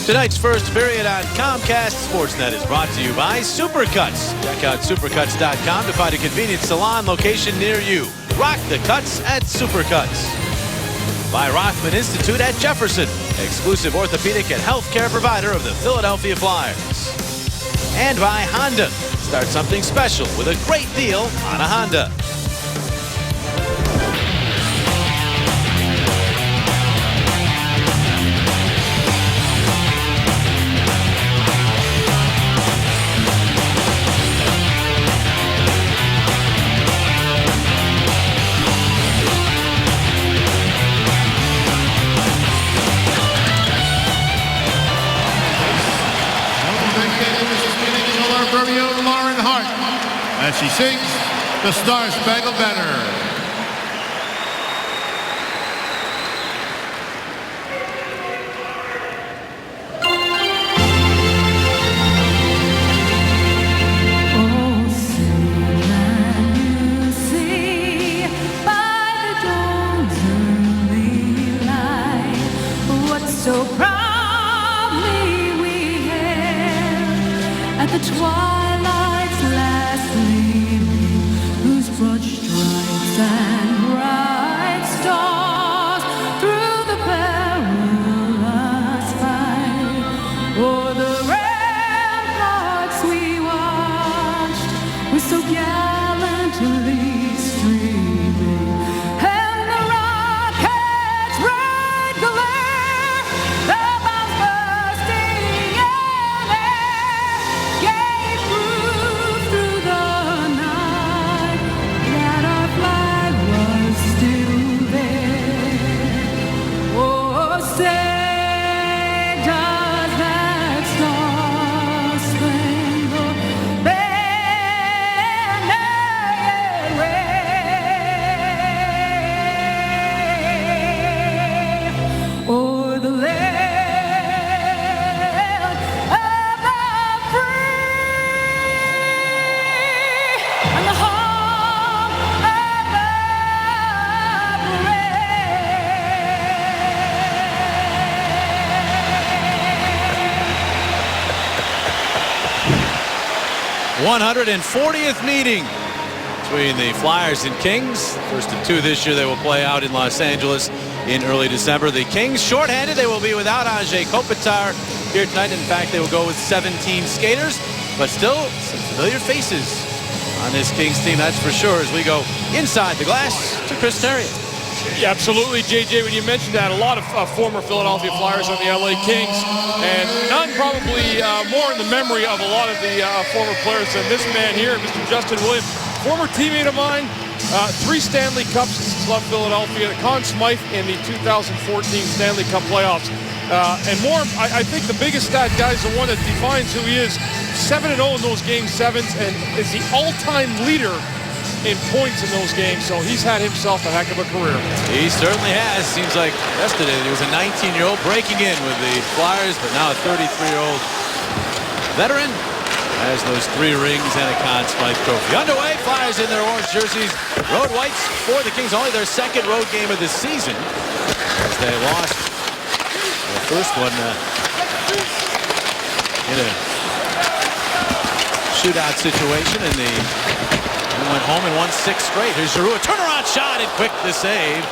Tonight's first period on Comcast Sportsnet is brought to you by Supercuts. Check out supercuts.com to find a convenient salon location near you. Rock the cuts at Supercuts. By Rothman Institute at Jefferson, exclusive orthopedic and healthcare provider of the Philadelphia Flyers. And by Honda. Start something special with a great deal on a Honda. Lauren Hart as she sings the Star Spangled Banner. So proudly we hailed at the twilight's last gleaming, whose broad stripes and bright stars through the perilous fight o'er the ramparts we watched were so gallantly streaming. The 140th meeting between the Flyers and Kings. First of two this year. They will play out in Los Angeles in early December. The Kings shorthanded. They will be without Anze Kopitar here tonight. In fact, they will go with 17 skaters, but still some familiar faces on this Kings team, that's for sure, as we go inside the glass to Chris Therien. Yeah, absolutely, JJ. When you mentioned that, a lot of former Philadelphia Flyers on the LA Kings, and none probably more in the memory of a lot of the former players than this man here, Mr. Justin Williams, former teammate of mine, 3 Stanley Cups since he's left Philadelphia, the Conn Smythe in the 2014 Stanley Cup playoffs. And more, I think the biggest stat, guys, the one that defines who he is, 7-0 in those Game 7s, and is the all-time leader in points in those games, so he's had himself a heck of a career. He certainly has. Seems like yesterday he was a 19-year-old breaking in with the Flyers, but now a 33-year-old veteran has those 3 rings and a Conn Smythe trophy. Underway, Flyers in their orange jerseys. Road whites for the Kings, only their second road game of the season, as they lost the first one in a shootout situation, and went home and won 6 straight. Here's Giroux, a turnaround shot, and quick the save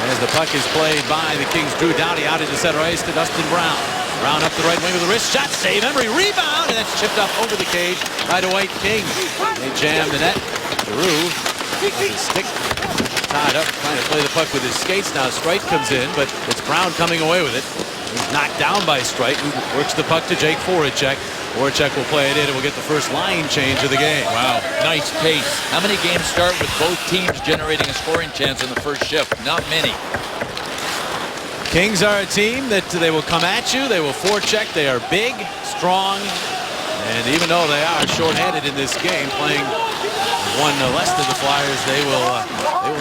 as the puck is played by the Kings. Drew Doughty out into center ice to Dustin Brown. Brown up the right wing with a wrist shot, save, Emery rebound, and that's chipped up over the cage by the White Kings. They jam the net. Giroux with his stick tied up, trying to play the puck with his skates. Now Streit comes in, but it's Brown coming away with it. He's knocked down by Streit, who works the puck to Jake Voracek. Voracek will play it in and will get the first line change of the game. Wow, nice pace. How many games start with both teams generating a scoring chance in the first shift? Not many. Kings are a team that they will come at you. They will forecheck. They are big, strong, and even though they are shorthanded in this game, playing one less than the Flyers, they will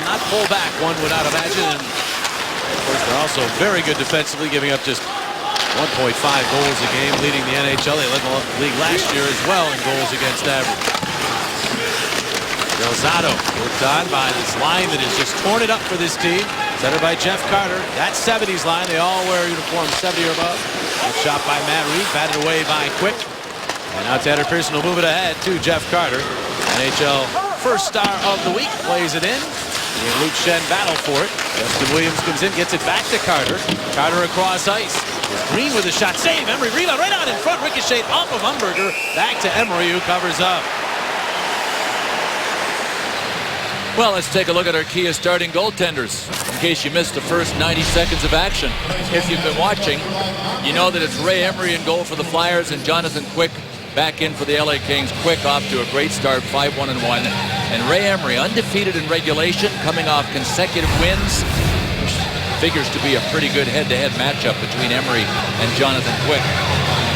not pull back, one would not imagine. And of course, they're also very good defensively, giving up just 1.5 goals a game, leading the NHL. They led the league last year as well in goals against average. Delzato worked on by this line that has just torn it up for this team. Centered by Jeff Carter. That 70s line, they all wear uniforms 70 or above. Good shot by Matt Reed, batted away by Quick. And now Tanner Pearson will move it ahead to Jeff Carter. NHL first star of the week plays it in. And Luke Schenn battle for it. Justin Williams comes in, gets it back to Carter. Carter across ice. Green with a shot. Save. Emery rebound right out in front. Ricocheted off of Umberger. Back to Emery, who covers up. Well, let's take a look at our Kia starting goaltenders. In case you missed the first 90 seconds of action. If you've been watching, you know that it's Ray Emery in goal for the Flyers and Jonathan Quick back in for the LA Kings. Quick off to a great start, 5-1-1. And Ray Emery, undefeated in regulation, coming off consecutive wins. Figures to be a pretty good head-to-head matchup between Emery and Jonathan Quick.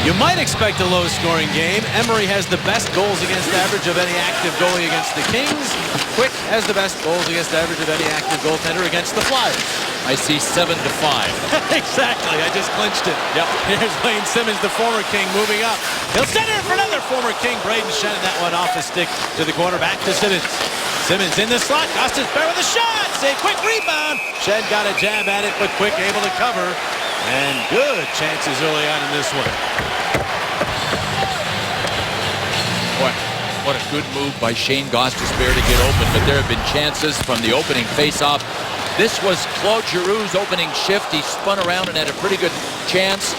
You might expect a low-scoring game. Emery has the best goals against average of any active goalie against the Kings. Quick has the best goals against average of any active goaltender against the Flyers. I see 7-5. Exactly. I just clinched it. Yep. Here's Wayne Simmons, the former King, moving up. He'll center it for another former King. Braden Schenn, that one off his stick to the corner. Back to Simmons. Simmons in the slot. Gostisbehere with a shot. Save. Quick rebound. Schenn got a jab at it, but Quick able to cover. And good chances early on in this one. Boy, what a good move by Shane Gostisbehere to get open, but there have been chances from the opening face-off. This was Claude Giroux's opening shift. He spun around and had a pretty good chance.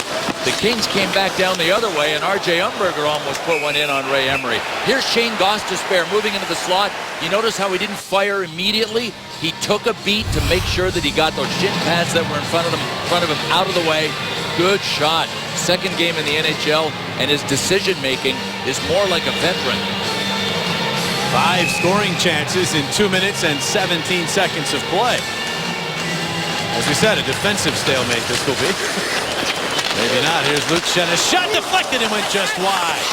The Kings came back down the other way, and R.J. Umberger almost put one in on Ray Emery. Here's Shane Gostisbehere moving into the slot. You notice how he didn't fire immediately? He took a beat to make sure that he got those shin pads that were in front of him out of the way. Good shot. Second game in the NHL, and his decision-making is more like a veteran. 5 scoring chances in 2 minutes and 17 seconds of play. As we said, a defensive stalemate this will be. Maybe not. Here's Luke Schenn. A shot deflected and went just wide.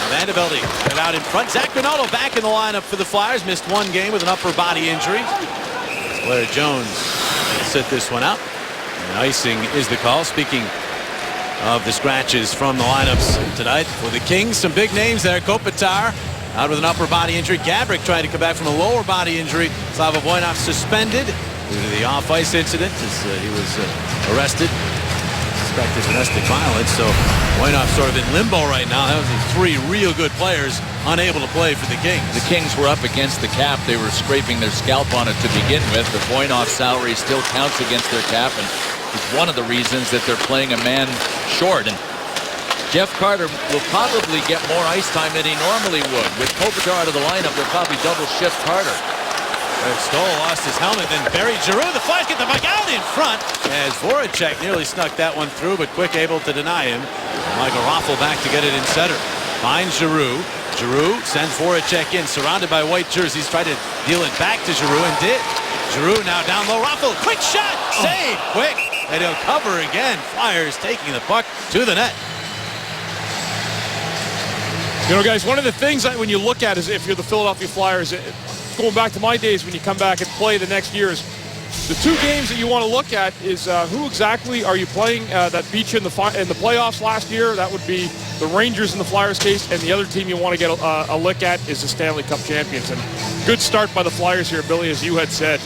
Vanderbilt got it out in front. Zach Rinaldo back in the lineup for the Flyers. Missed one game with an upper body injury. Blair Jones sit this one out. And icing is the call. Speaking of the scratches from the lineups tonight for the Kings, some big names there. Kopitar out with an upper body injury. Gabrick trying to come back from a lower body injury. Slava Voinov suspended due to the off-ice incident as he was arrested. Suspected domestic violence. So Voinov sort of in limbo right now. That was 3 real good players unable to play for the Kings. The Kings were up against the cap. They were scraping their scalp on it to begin with. The Voinov salary still counts against their cap, and it's one of the reasons that they're playing a man short. And Jeff Carter will probably get more ice time than he normally would. With Kopitar out of the lineup, they'll probably double shift Carter. Stoll lost his helmet, then buried Giroux. The Flyers get the puck out in front as Voracek nearly snuck that one through, but Quick able to deny him. Michael Raffl back to get it in center. Finds Giroux. Giroux sends Voracek in, surrounded by white jerseys. Tried to deal it back to Giroux and did. Giroux now down low. Raffl, quick shot, save, Quick, and he'll cover again. Flyers taking the puck to the net. You know, guys, one of the things that when you look at is if you're the Philadelphia Flyers, going back to my days when you come back and play the next years, the 2 games that you want to look at is who exactly are you playing that beat you in the playoffs last year. That would be the Rangers in the Flyers case, and the other team you want to get a look at is the Stanley Cup champions. And good start by the Flyers here, Billy, as you had said.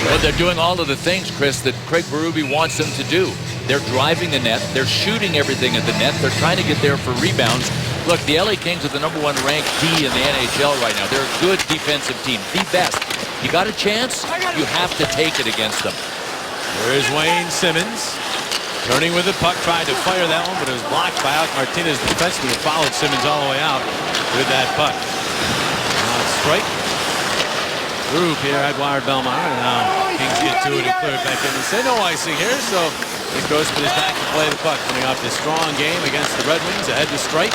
Well, they're doing all of the things, Chris, that Craig Berube wants them to do. They're driving the net. They're shooting everything at the net. They're trying to get there for rebounds. Look, the LA Kings are the #1 ranked D in the NHL right now. They're a good defensive team, the best. You got a chance, you have to take it against them. There's Wayne Simmons turning with the puck, trying to fire that one, but it was blocked by Alec Martinez. Defensively followed Simmons all the way out with that puck. Now it's strike through Pierre-Edouard Bellemare, and now Kings get to it and clear it back in. They say no icing here, so Nick Grossman is back to play the puck, coming off this strong game against the Red Wings. Ahead to strike.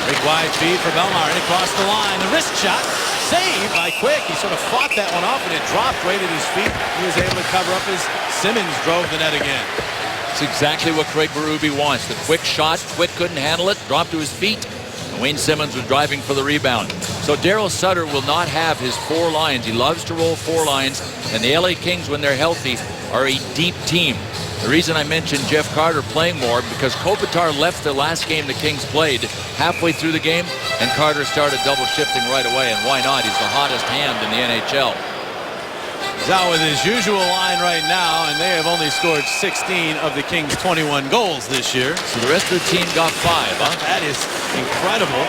Big wide feed for Bellemare, and across the line. The wrist shot, saved by Quick. He sort of fought that one off, and it dropped right at his feet. He was able to cover up as Simmons drove the net again. It's exactly what Craig Berube wants. The quick shot, Quick couldn't handle it, dropped to his feet. And Wayne Simmons was driving for the rebound. So Daryl Sutter will not have his 4 lines. He loves to roll 4 lines, and the LA Kings, when they're healthy, are a deep team. The reason I mentioned Jeff Carter playing more, because Kopitar left the last game the Kings played halfway through the game, and Carter started double shifting right away, and why not? He's the hottest hand in the NHL. He's out with his usual line right now, and they have only scored 16 of the Kings' 21 goals this year. So the rest of the team got 5, huh? That is incredible.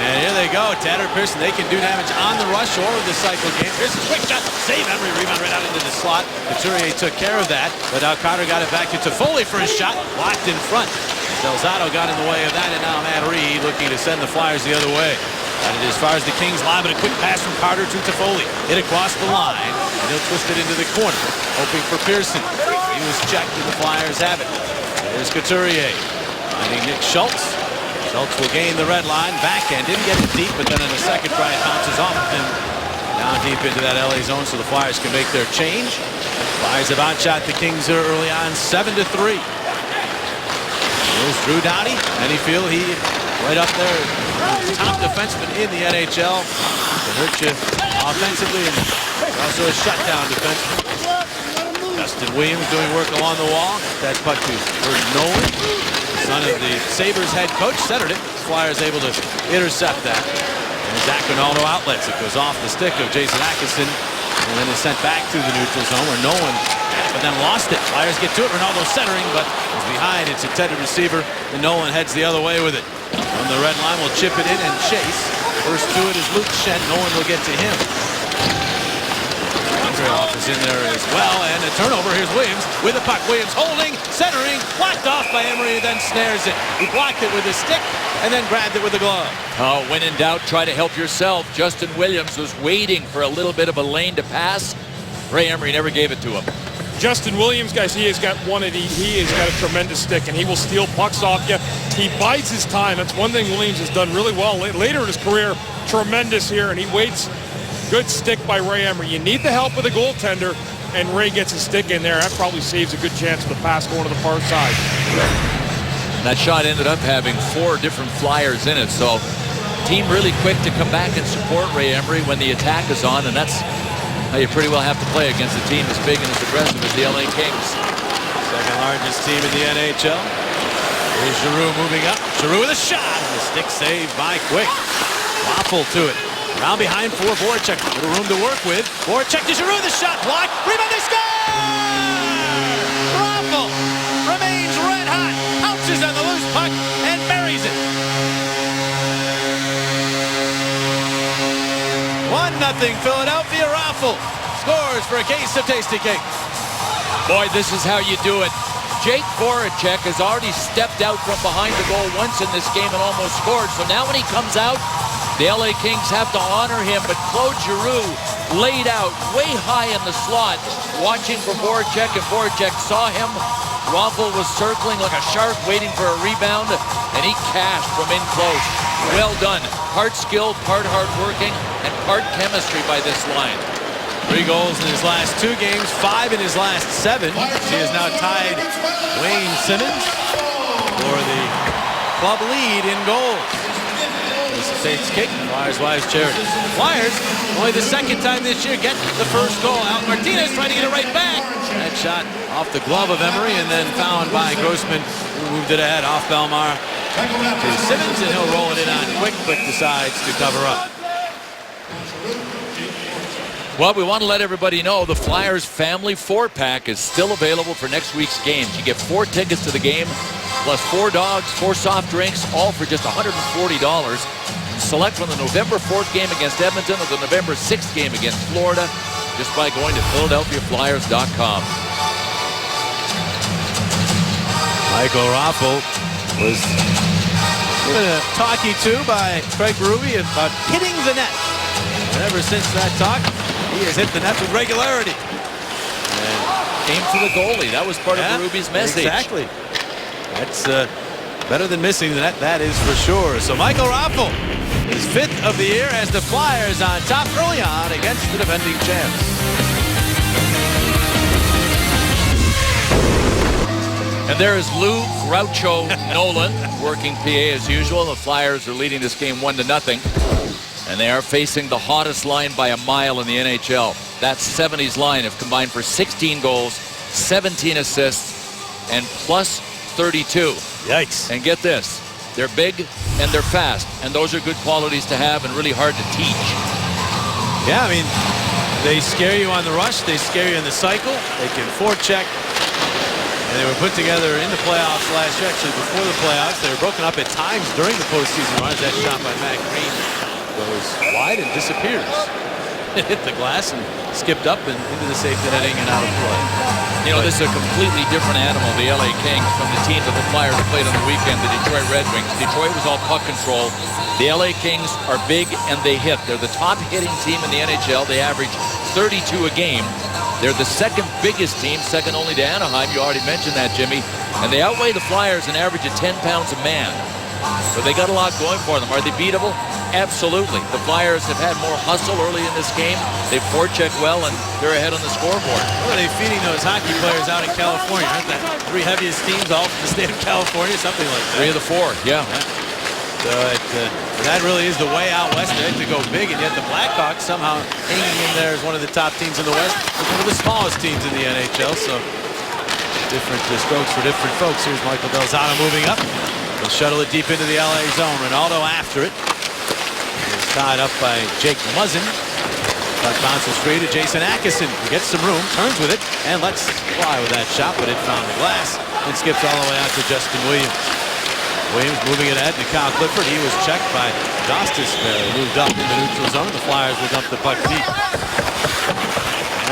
And here they go. Tanner Pearson, they can do damage on the rush or the cycle game. Pearson, quick shot, save Emery, rebound right out into the slot. Couturier took care of that, but now Carter got it back to Toffoli for his shot, blocked in front. Delzato got in the way of that, and now Matt Reed looking to send the Flyers the other way. Got it as far as the Kings line, but a quick pass from Carter to Toffoli. Hit across the line, and he'll twist it into the corner, hoping for Pearson. He was checked, and the Flyers have it. There's Couturier. Finding Nick Schultz. Schultz will gain the red line. Backhand didn't get it deep, but then in the second try, it bounces off of him down deep into that LA zone, so the Flyers can make their change. Flyers have outshot the Kings early on, 7-3. Here's Drew Doughty, and he feel he right up there, top defenseman in the NHL. Can hurt you offensively, and also a shutdown defenseman. Justin Williams doing work along the wall. That puck to Nolan, son of the Sabres head coach, centered it. Flyers able to intercept that. And Zach Rinaldo outlets it. Goes off the stick of Jason Atkinson, and then is sent back to the neutral zone where Nolan, but then lost it. Flyers get to it. Rinaldo centering, but is behind its intended receiver, and Nolan heads the other way with it. From the red line, will chip it in and chase. First to it is Luke Schenn. Nolan will get to him. Andreoff is in there as well, and a turnover. Here's Williams with the puck. Williams holding, centering, blocked off by Emery, then snares it. He blocked it with his stick and then grabbed it with the glove. Oh, when in doubt, try to help yourself. Justin Williams was waiting for a little bit of a lane to pass. Ray Emery never gave it to him. Justin Williams, guys, he has got a tremendous stick, and he will steal pucks off you. He bides his time. That's one thing Williams has done really well later in his career. Tremendous here, and he waits. Good stick by Ray Emery. You need the help of the goaltender, and Ray gets his stick in there. That probably saves a good chance of the pass going to the far side. That shot ended up having 4 different Flyers in it, so team really quick to come back and support Ray Emery when the attack is on, and that's how you pretty well have to play against a team as big and as aggressive as the LA Kings. Second largest team in the NHL. Here's Giroux moving up. Giroux with a shot, and the stick saved by Quick. Waffle to it. Around behind for Voracek. Little room to work with. Voracek to Giroux. The shot blocked. Rebound. They score! Raffle remains red hot. Pounces on the loose puck and buries it. 1-0 Philadelphia. Raffle scores for a case of Tasty Cake. Boy, this is how you do it. Jake Voracek has already stepped out from behind the goal once in this game and almost scored. So now when he comes out, the LA Kings have to honor him, but Claude Giroux laid out way high in the slot, watching for Voracek, and Voracek saw him. Raffle was circling like a shark, waiting for a rebound, and he cashed from in close. Well done. Part skill, part hard working, and part chemistry by this line. 3 goals in his last 2 games, 5 in his last 7. He has now tied Wayne Simmons for the club lead in goals. This is Tate's Kick, Flyers Wives Charity. Flyers, only the second time this year, get the first goal. Al Martinez trying to get it right back. That shot off the glove of Emery and then found by Grossman, who moved it ahead off Belmar to Simmons, and he'll roll it in on Quick. Quick decides to cover up. Well, we want to let everybody know the Flyers Family 4-pack is still available for next week's games. You get 4 tickets to the game, plus 4 dogs, 4 soft drinks, all for just $140. Select from the November 4th game against Edmonton or the November 6th game against Florida just by going to PhiladelphiaFlyers.com. Michael Raffle was given a talkie to by Craig Berube about hitting the net. And ever since that talk, he has hit the net with regularity. And aim for the goalie. That was part of Berube's message. Exactly. That's better than missing the net, that is for sure. So Michael Raffle is 5th of the year as the Flyers on top early on against the defending champs. And there is Lou Groucho Nolan working PA as usual. The Flyers are leading this game 1-0. And they are facing the hottest line by a mile in the NHL. That 70s line have combined for 16 goals, 17 assists, and plus 32. Yikes. And get this, they're big and they're fast, and those are good qualities to have and really hard to teach. Yeah, I mean, They scare you on the rush. They scare you in the cycle. They can forecheck. And they were put together in the playoffs last year. Actually, before the playoffs, they were broken up at times during the postseason runs. That shot by Matt Green goes wide and disappears. It hit the glass and skipped up and into the safety netting and out of play. You know, this is a completely different animal, the LA Kings, from the team that the Flyers played on the weekend, the Detroit Red Wings. Detroit was all puck control. The LA Kings are big and they hit. They're the top hitting team in the NHL. They average 32 a game. They're the second biggest team, second only to Anaheim. You already mentioned that, Jimmy. And they outweigh the Flyers an average of 10 pounds a man. But they got a lot going for them. Are they beatable? Absolutely. The Flyers have had more hustle early in this game. They forecheck well, and they're ahead on the scoreboard. What are they feeding those hockey players out in California? Aren't that 3 heaviest teams all from the state of California? Something like that. 3 of the 4, yeah. So that really is the way out west. They have to go big, and yet the Blackhawks somehow hanging in there as one of the top teams in the West. It's one of the smallest teams in the NHL, so different strokes for different folks. Here's Michael Del Zotto moving up. He'll shuttle it deep into the LA zone. Ronaldo after it. He's tied up by Jake Muzzin. Puck bounces free to Jason Atkinson, who gets some room, turns with it, and lets fly with that shot, but it found the glass and skips all the way out to Justin Williams. Williams moving it ahead to Kyle Clifford. He was checked by Justice. Moved up in the neutral zone. The Flyers will dump the puck deep.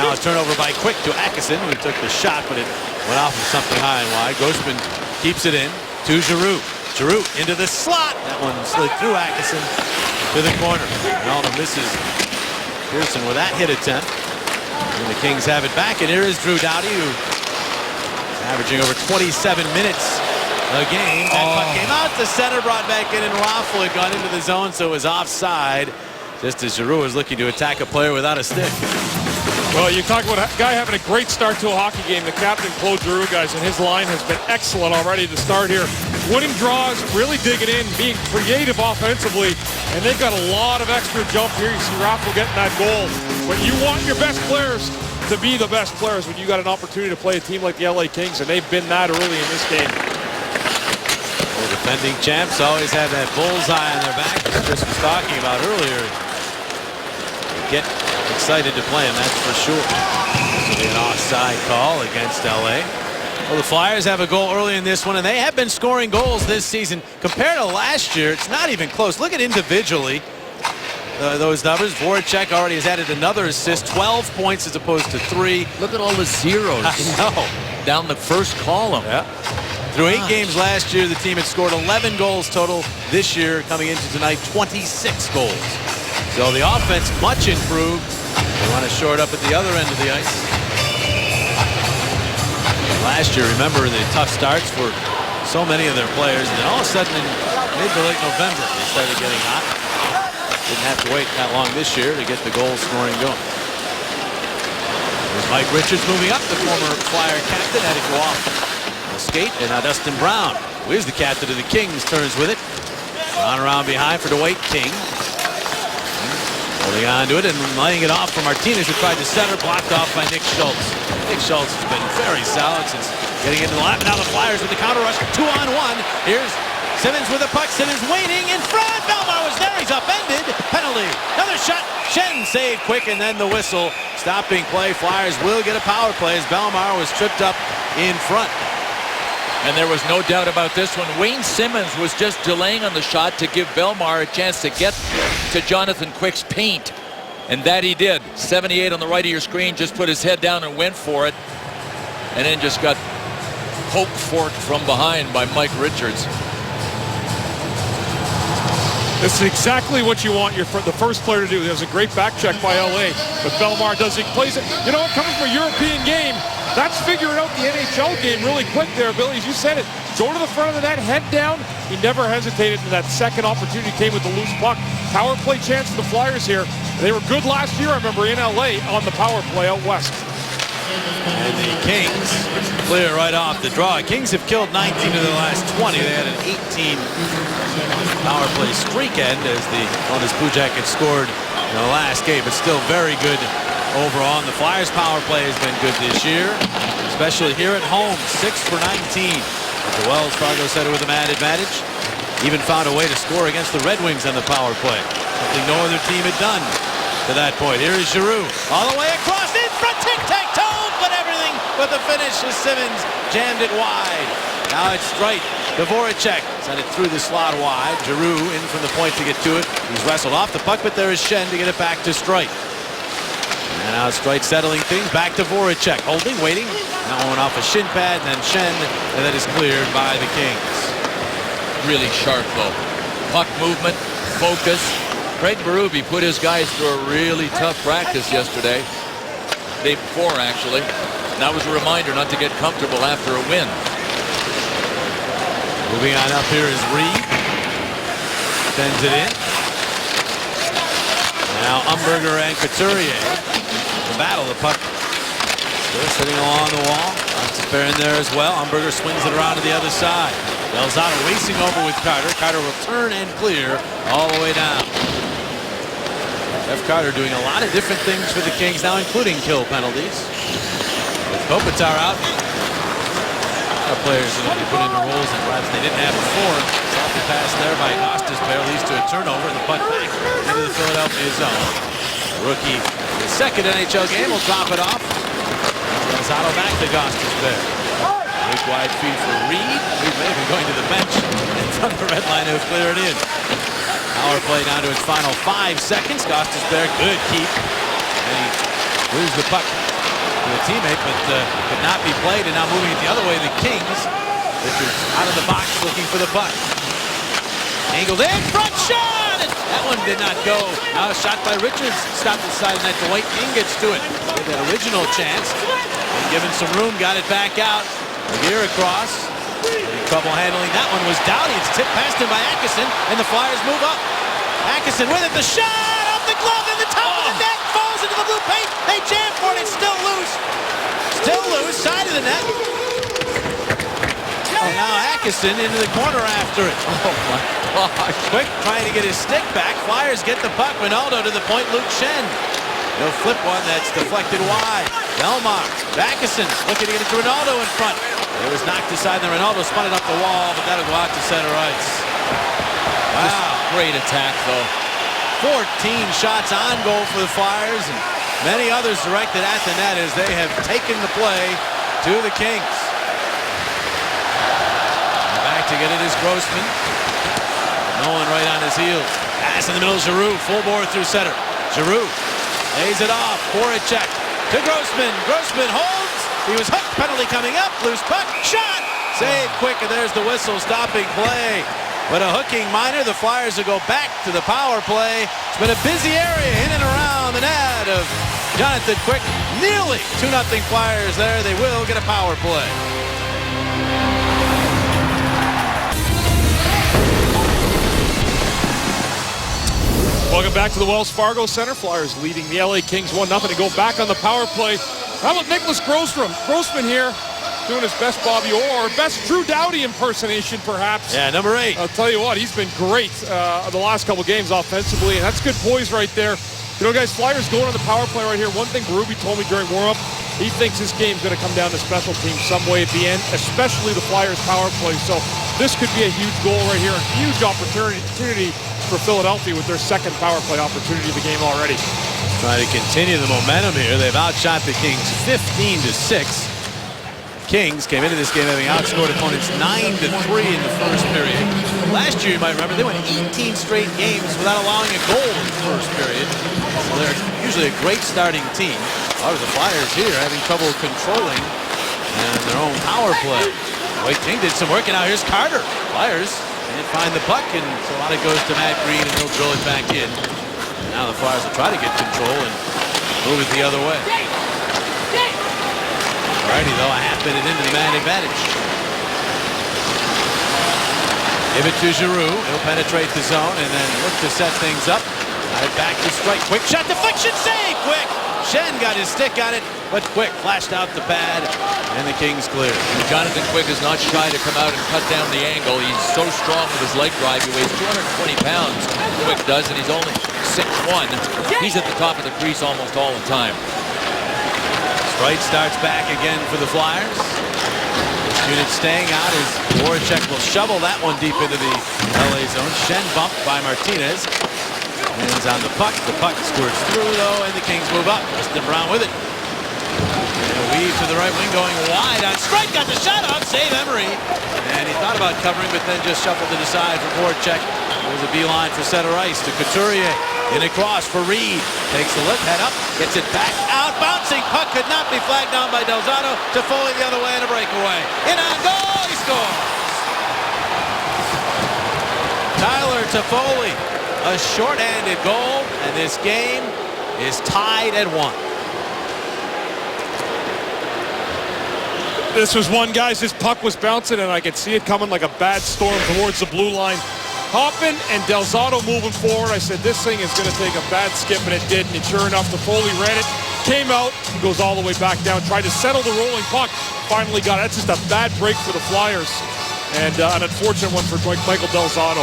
Now a turnover by Quick to Atkinson, who took the shot, but it went off of something high and wide. Grossman keeps it in to Giroux. Giroux into the slot. That one slid through Atkinson to the corner. Ronaldo misses Pearson with that hit attempt. And the Kings have it back, and here is Drew Doughty, who's averaging over 27 minutes a game. That puck came out to center, brought back in, and Raffl had gone into the zone, so it was offside, just as Giroux was looking to attack a player without a stick. Well, you talk about a guy having a great start to a hockey game. The captain, Claude Giroux, guys, and his line has been excellent already to start here. Winning draws, really digging in, being creative offensively, and they've got a lot of extra jump here. You see Raffl getting that goal. But you want your best players to be the best players when you got an opportunity to play a team like the LA Kings, and they've been that early in this game. The defending champs always have that bullseye on their back, as Chris was talking about earlier. They get excited to play him, that's for sure. This will be an offside call against LA. Well, the Flyers have a goal early in this one, and they have been scoring goals this season. Compared to last year, it's not even close. Look at individually those numbers. Voracek already has added another assist, 12 points as opposed to 3. Look at all the zeros down the first column. Yeah. Through 8 games last year, the team had scored 11 goals total. This year, coming into tonight, 26 goals. So the offense much improved. They want to shore it up at the other end of the ice. Last year, remember the tough starts for so many of their players, and then all of a sudden in mid to late November, they started getting hot. Didn't have to wait that long this year to get the goal scoring going. There's Mike Richards moving up, the former Flyer captain, had to go off the skate, and now Dustin Brown, who is the captain of the Kings, turns with it. Brown around behind for Dwight King. Holding on to it and laying it off for Martinez, who tried to center, blocked off by Nick Schultz. Nick Schultz has been very solid since getting into the lap. Now the Flyers with the counter rush, 2-on-1. Here's Simmons with the puck. Simmons waiting in front. Bellemare was there. He's upended. Penalty. Another shot. Shen saved quick, and then the whistle. Stopping play. Flyers will get a power play as Bellemare was tripped up in front. And there was no doubt about this one. Wayne Simmons was just delaying on the shot to give Bellemare a chance to get to Jonathan Quick's paint. And that he did. 78 on the right of your screen, just put his head down and went for it. And then just got poke forked from behind by Mike Richards. This is exactly what you want the first player to do. There's a great back check by LA, but Bellemare does it. Plays it. You know what? Coming from a European game, that's figuring out the NHL game really quick there, Billy. As you said it, go to the front of the net, head down. He never hesitated, and that second opportunity came with the loose puck. Power play chance for the Flyers here. They were good last year, I remember, in LA on the power play out west. And the Kings clear right off the draw. Kings have killed 19 of the last 20. They had an 18 power play streak end as Blue Jackets scored in the last game, but still very good overall. And the Flyers power play has been good this year, especially here at home, 6 for 19. The Wells Fargo Center with a man advantage. Even found a way to score against the Red Wings on the power play, something no other team had done. to that point. Here is Giroux all the way across in front, tic-tac-toe, but everything with the finish as Simmons jammed it wide. Now it's Streit. Dvorak sent it through the slot wide. Giroux in from the point to get to it. He's wrestled off the puck, but there is Schenn to get it back to Streit. And now Streit settling things. Back to Voracek. Holding, waiting. Now one off a shin pad, and then Schenn, and that is cleared by the Kings. Really sharp, though. Puck movement, focus. Craig Berube put his guys through a really tough practice yesterday. Day before, actually. And that was a reminder not to get comfortable after a win. Moving on up here is Reed. Sends it in. Now Umberger and Couturier. The battle, the puck still sitting along the wall. Lots of fair in there as well. Umberger swings it around to the other side. Delzato racing over with Carter. Carter will turn and clear all the way down. Jeff Carter doing a lot of different things for the Kings now, including kill penalties. With Kopitar out, a lot of players that will be put into roles that perhaps they didn't have before. Soft pass there by Gostisbehere leads to a turnover, and the puck back into the Philadelphia zone. The rookie, his second NHL game, will drop it off. Delzato back to Gostisbehere. Big wide feed for Reed. Reed may have been going to the bench, and from the red line, he'll clear it in. Power play down to its final 5 seconds. Gostisbehere, good keep. And he moves the puck to a teammate, but could not be played. And now moving it the other way, the Kings. Richards out of the box looking for the puck. Angled in, front shot! And that one did not go. Now a shot by Richards. Stopped inside the net. Dwight King gets to it. With that original chance. And given some room, got it back out. Laguerre across. Trouble handling. That one was Doughty. It's tipped past him by Atkinson, and the Flyers move up. Atkinson with it. The shot off the glove in the top of the net. Falls into the blue paint. They jam for it. It's still loose. Still loose. Side of the net. And now Atkinson into the corner after it. Oh my gosh. Quick trying to get his stick back. Flyers get the puck. Ronaldo to the point. Luke Schenn. He'll flip one that's deflected wide. Belmar. Atkinson looking to get it to Ronaldo in front. It was knocked aside, then Ronaldo spun it up the wall, but that'll go out to center ice. Wow. Great attack, though. 14 shots on goal for the Flyers, and many others directed at the net as they have taken the play to the Kings. And back to get it is Grossman. Nolan right on his heels. Pass in the middle, Giroux, full bore through center. Giroux lays it off. Voracek to Grossman. Grossman holds. He was hooked. Penalty coming up. Loose puck. Shot. Save quick, and there's the whistle stopping play. But a hooking minor. The Flyers will go back to the power play. It's been a busy area in and around the net of Jonathan Quick. Nearly 2-0 Flyers there. They will get a power play. Welcome back to the Wells Fargo Center. Flyers leading the LA Kings 1-0 to go back on the power play. How about Nicholas Grossman here doing his best Bobby Orr, best Drew Doughty impersonation perhaps. Yeah, number 8. I'll tell you what, he's been great the last couple games offensively, and that's good poise right there. You know, guys, Flyers going on the power play right here. One thing Berube told me during warm-up, he thinks this game's going to come down to special teams some way at the end, especially the Flyers power play. So this could be a huge goal right here, a huge opportunity for Philadelphia with their second power play opportunity of the game already. Trying to continue the momentum here. They've outshot the Kings 15-6. Kings came into this game having outscored opponents 9-3 in the first period. Last year, you might remember, they went 18 straight games without allowing a goal in the first period. So they're usually a great starting team. A lot of the Flyers here having trouble controlling their own power play. Wade King did some work, and now here's Carter. Flyers can't find the puck, and so a lot of it goes to Matt Green, and he'll drill it back in. And now the Flyers will try to get control and move it the other way. Alrighty, though, a half-minute into the man advantage. Give it to Giroux. He'll penetrate the zone and then look to set things up. Got it back to Streit. Quick shot, deflection, save! Quick! Schenn got his stick on it, but Quick flashed out the pad, and the Kings clear. Jonathan Quick is not shy to come out and cut down the angle. He's so strong with his leg drive. He weighs 220 pounds, Quick does, and he's only 6'1". He's at the top of the crease almost all the time. Streit starts back again for the Flyers. This unit staying out as Voracek will shovel that one deep into the LA zone. Schenn bumped by Martinez. Hands on the puck. The puck squirts through, though, and the Kings move up. Justin Brown with it. And a weave to the right wing, going wide on strike. Got the shot off. Save Emery. And he thought about covering, but then just shuffled it aside for Voracek. There's a beeline for center ice to Couturier. In across for Reed. Takes a look, head up, gets it back out. Bouncing puck could not be flagged down by Delzato. Toffoli the other way and a breakaway. In on goal, he scores. Tyler Toffoli, a shorthanded goal, and this game is tied at 1. This was one, guys. This puck was bouncing, and I could see it coming like a bad storm towards the blue line. Hoppin and Delzato moving forward. I said, this thing is going to take a bad skip, and it did. And sure enough, Toffoli read it, came out, and goes all the way back down. Tried to settle the rolling puck. Finally got it. That's just a bad break for the Flyers. And an unfortunate one for Michael Delzato.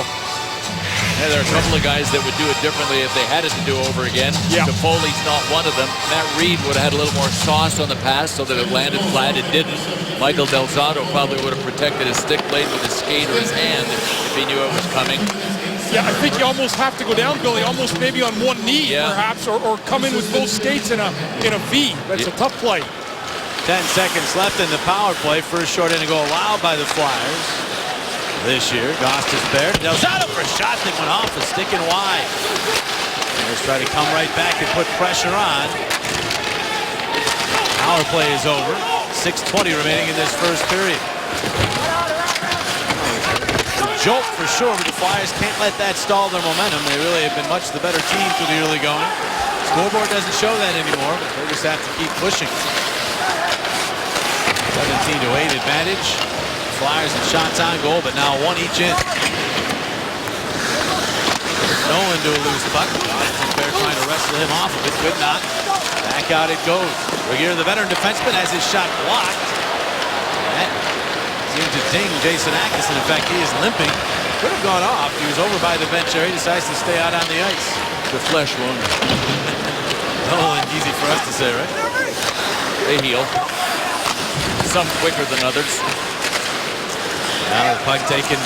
Yeah, there are a couple of guys that would do it differently if they had it to do over again. Yeah. Toffoli's not one of them. Matt Reed would have had a little more sauce on the pass so that it landed flat. It didn't. Michael Delzato probably would have protected his stick blade with his skate or his hand if he knew it was coming. Yeah, I think you almost have to go down, Billy, almost maybe on one knee, perhaps, or come in with both skates in a V. That's a tough play. 10 seconds left in the power play. First short-handed goal allowed by the Flyers this year. Goss is spared. Delzato for a shot that went off a stick and wide. Let's try to come right back and put pressure on. Power play is over. 6:20 remaining in this first period. A jolt for sure, but the Flyers can't let that stall their momentum. They really have been much the better team through the early going. Scoreboard doesn't show that anymore, but they just have to keep pushing. 17-8 advantage. Flyers and shots on goal, but now one each in. Nolan to a loose puck. Fair trying to wrestle him off of it. Could not. Back out it goes. Regier, the veteran defenseman, has his shot blocked. That seemed to ding Jason Atkinson. In fact, he is limping. Could have gone off. He was over by the bench there. He decides to stay out on the ice. The flesh wound. Nolan, easy for us to say, right? They heal. Some quicker than others. Now the puck taken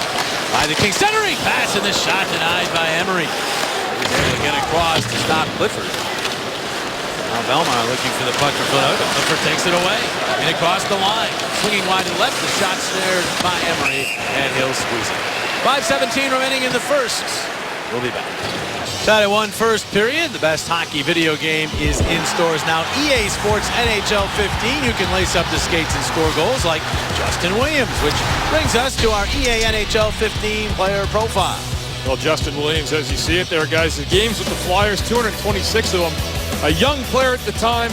by the Kings. Centering pass, and the shot denied by Emery. He's able to get across to stop Clifford. Now Belmar looking for the puck for Philadelphia. Clifford takes it away and across the line. Swinging wide to left. The shot snared by Emery, and he'll squeeze it. 5:17 remaining in the first. We'll be back. Tied at 1 first period. The best hockey video game is in stores now. EA Sports NHL 15. You can lace up the skates and score goals like Justin Williams, which brings us to our EA NHL 15 player profile. Well, Justin Williams, as you see it there, guys, the games with the Flyers, 226 of them. A young player at the time,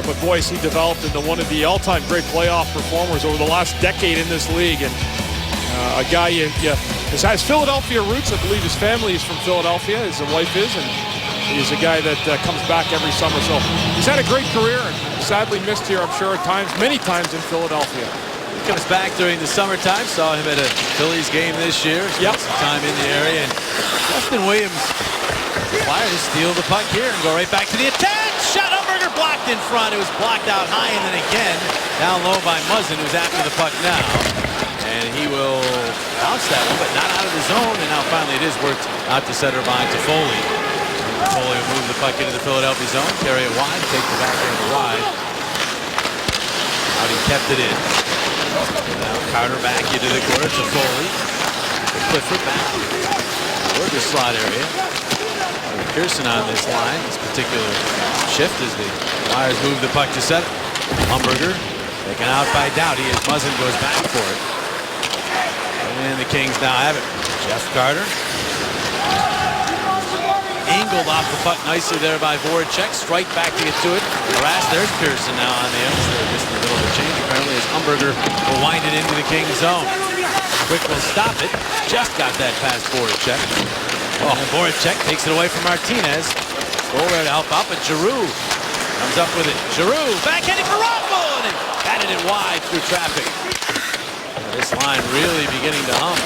but boy, has he developed into one of the all-time great playoff performers over the last decade in this league. And a guy has Philadelphia roots. I believe his family is from Philadelphia, his wife is, and he's a guy that comes back every summer. So he's had a great career and sadly missed here, I'm sure, at times, many times in Philadelphia. He comes back during the summertime. Saw him at a Phillies game this year. Spent some time in the area. And Justin Williams, the Flyers steal the puck here and go right back to the attack. Shot Umberger blocked in front. It was blocked out high, and then again down low by Muzzin, who's after the puck now. And he will bounce that one, but not out of the zone. And now finally it is worked out to center by Toffoli. Toffoli will move the puck into the Philadelphia zone, carry it wide, take the backhand wide. Out he kept it in. Now Carter back into the corner. Toffoli. Clifford back toward the slot area. Pearson on this line, this particular shift as the Flyers move the puck to center. Umberger taken out by Doughty as Muzzin goes back for it. And the Kings now have it. Jeff Carter. Angled off the puck nicely there by Voracek. Strike back to get to it. Harassed. There's Pearson now on the ice. They're just in the middle of the change apparently as Umberger will wind it into the Kings zone. Quick will stop it. Just got that past Voracek. Oh, Voracek takes it away from Martinez. Goal there to help out, but Giroux comes up with it. Giroux backhanded for Raffl, and batted it wide through traffic. This line really beginning to hum.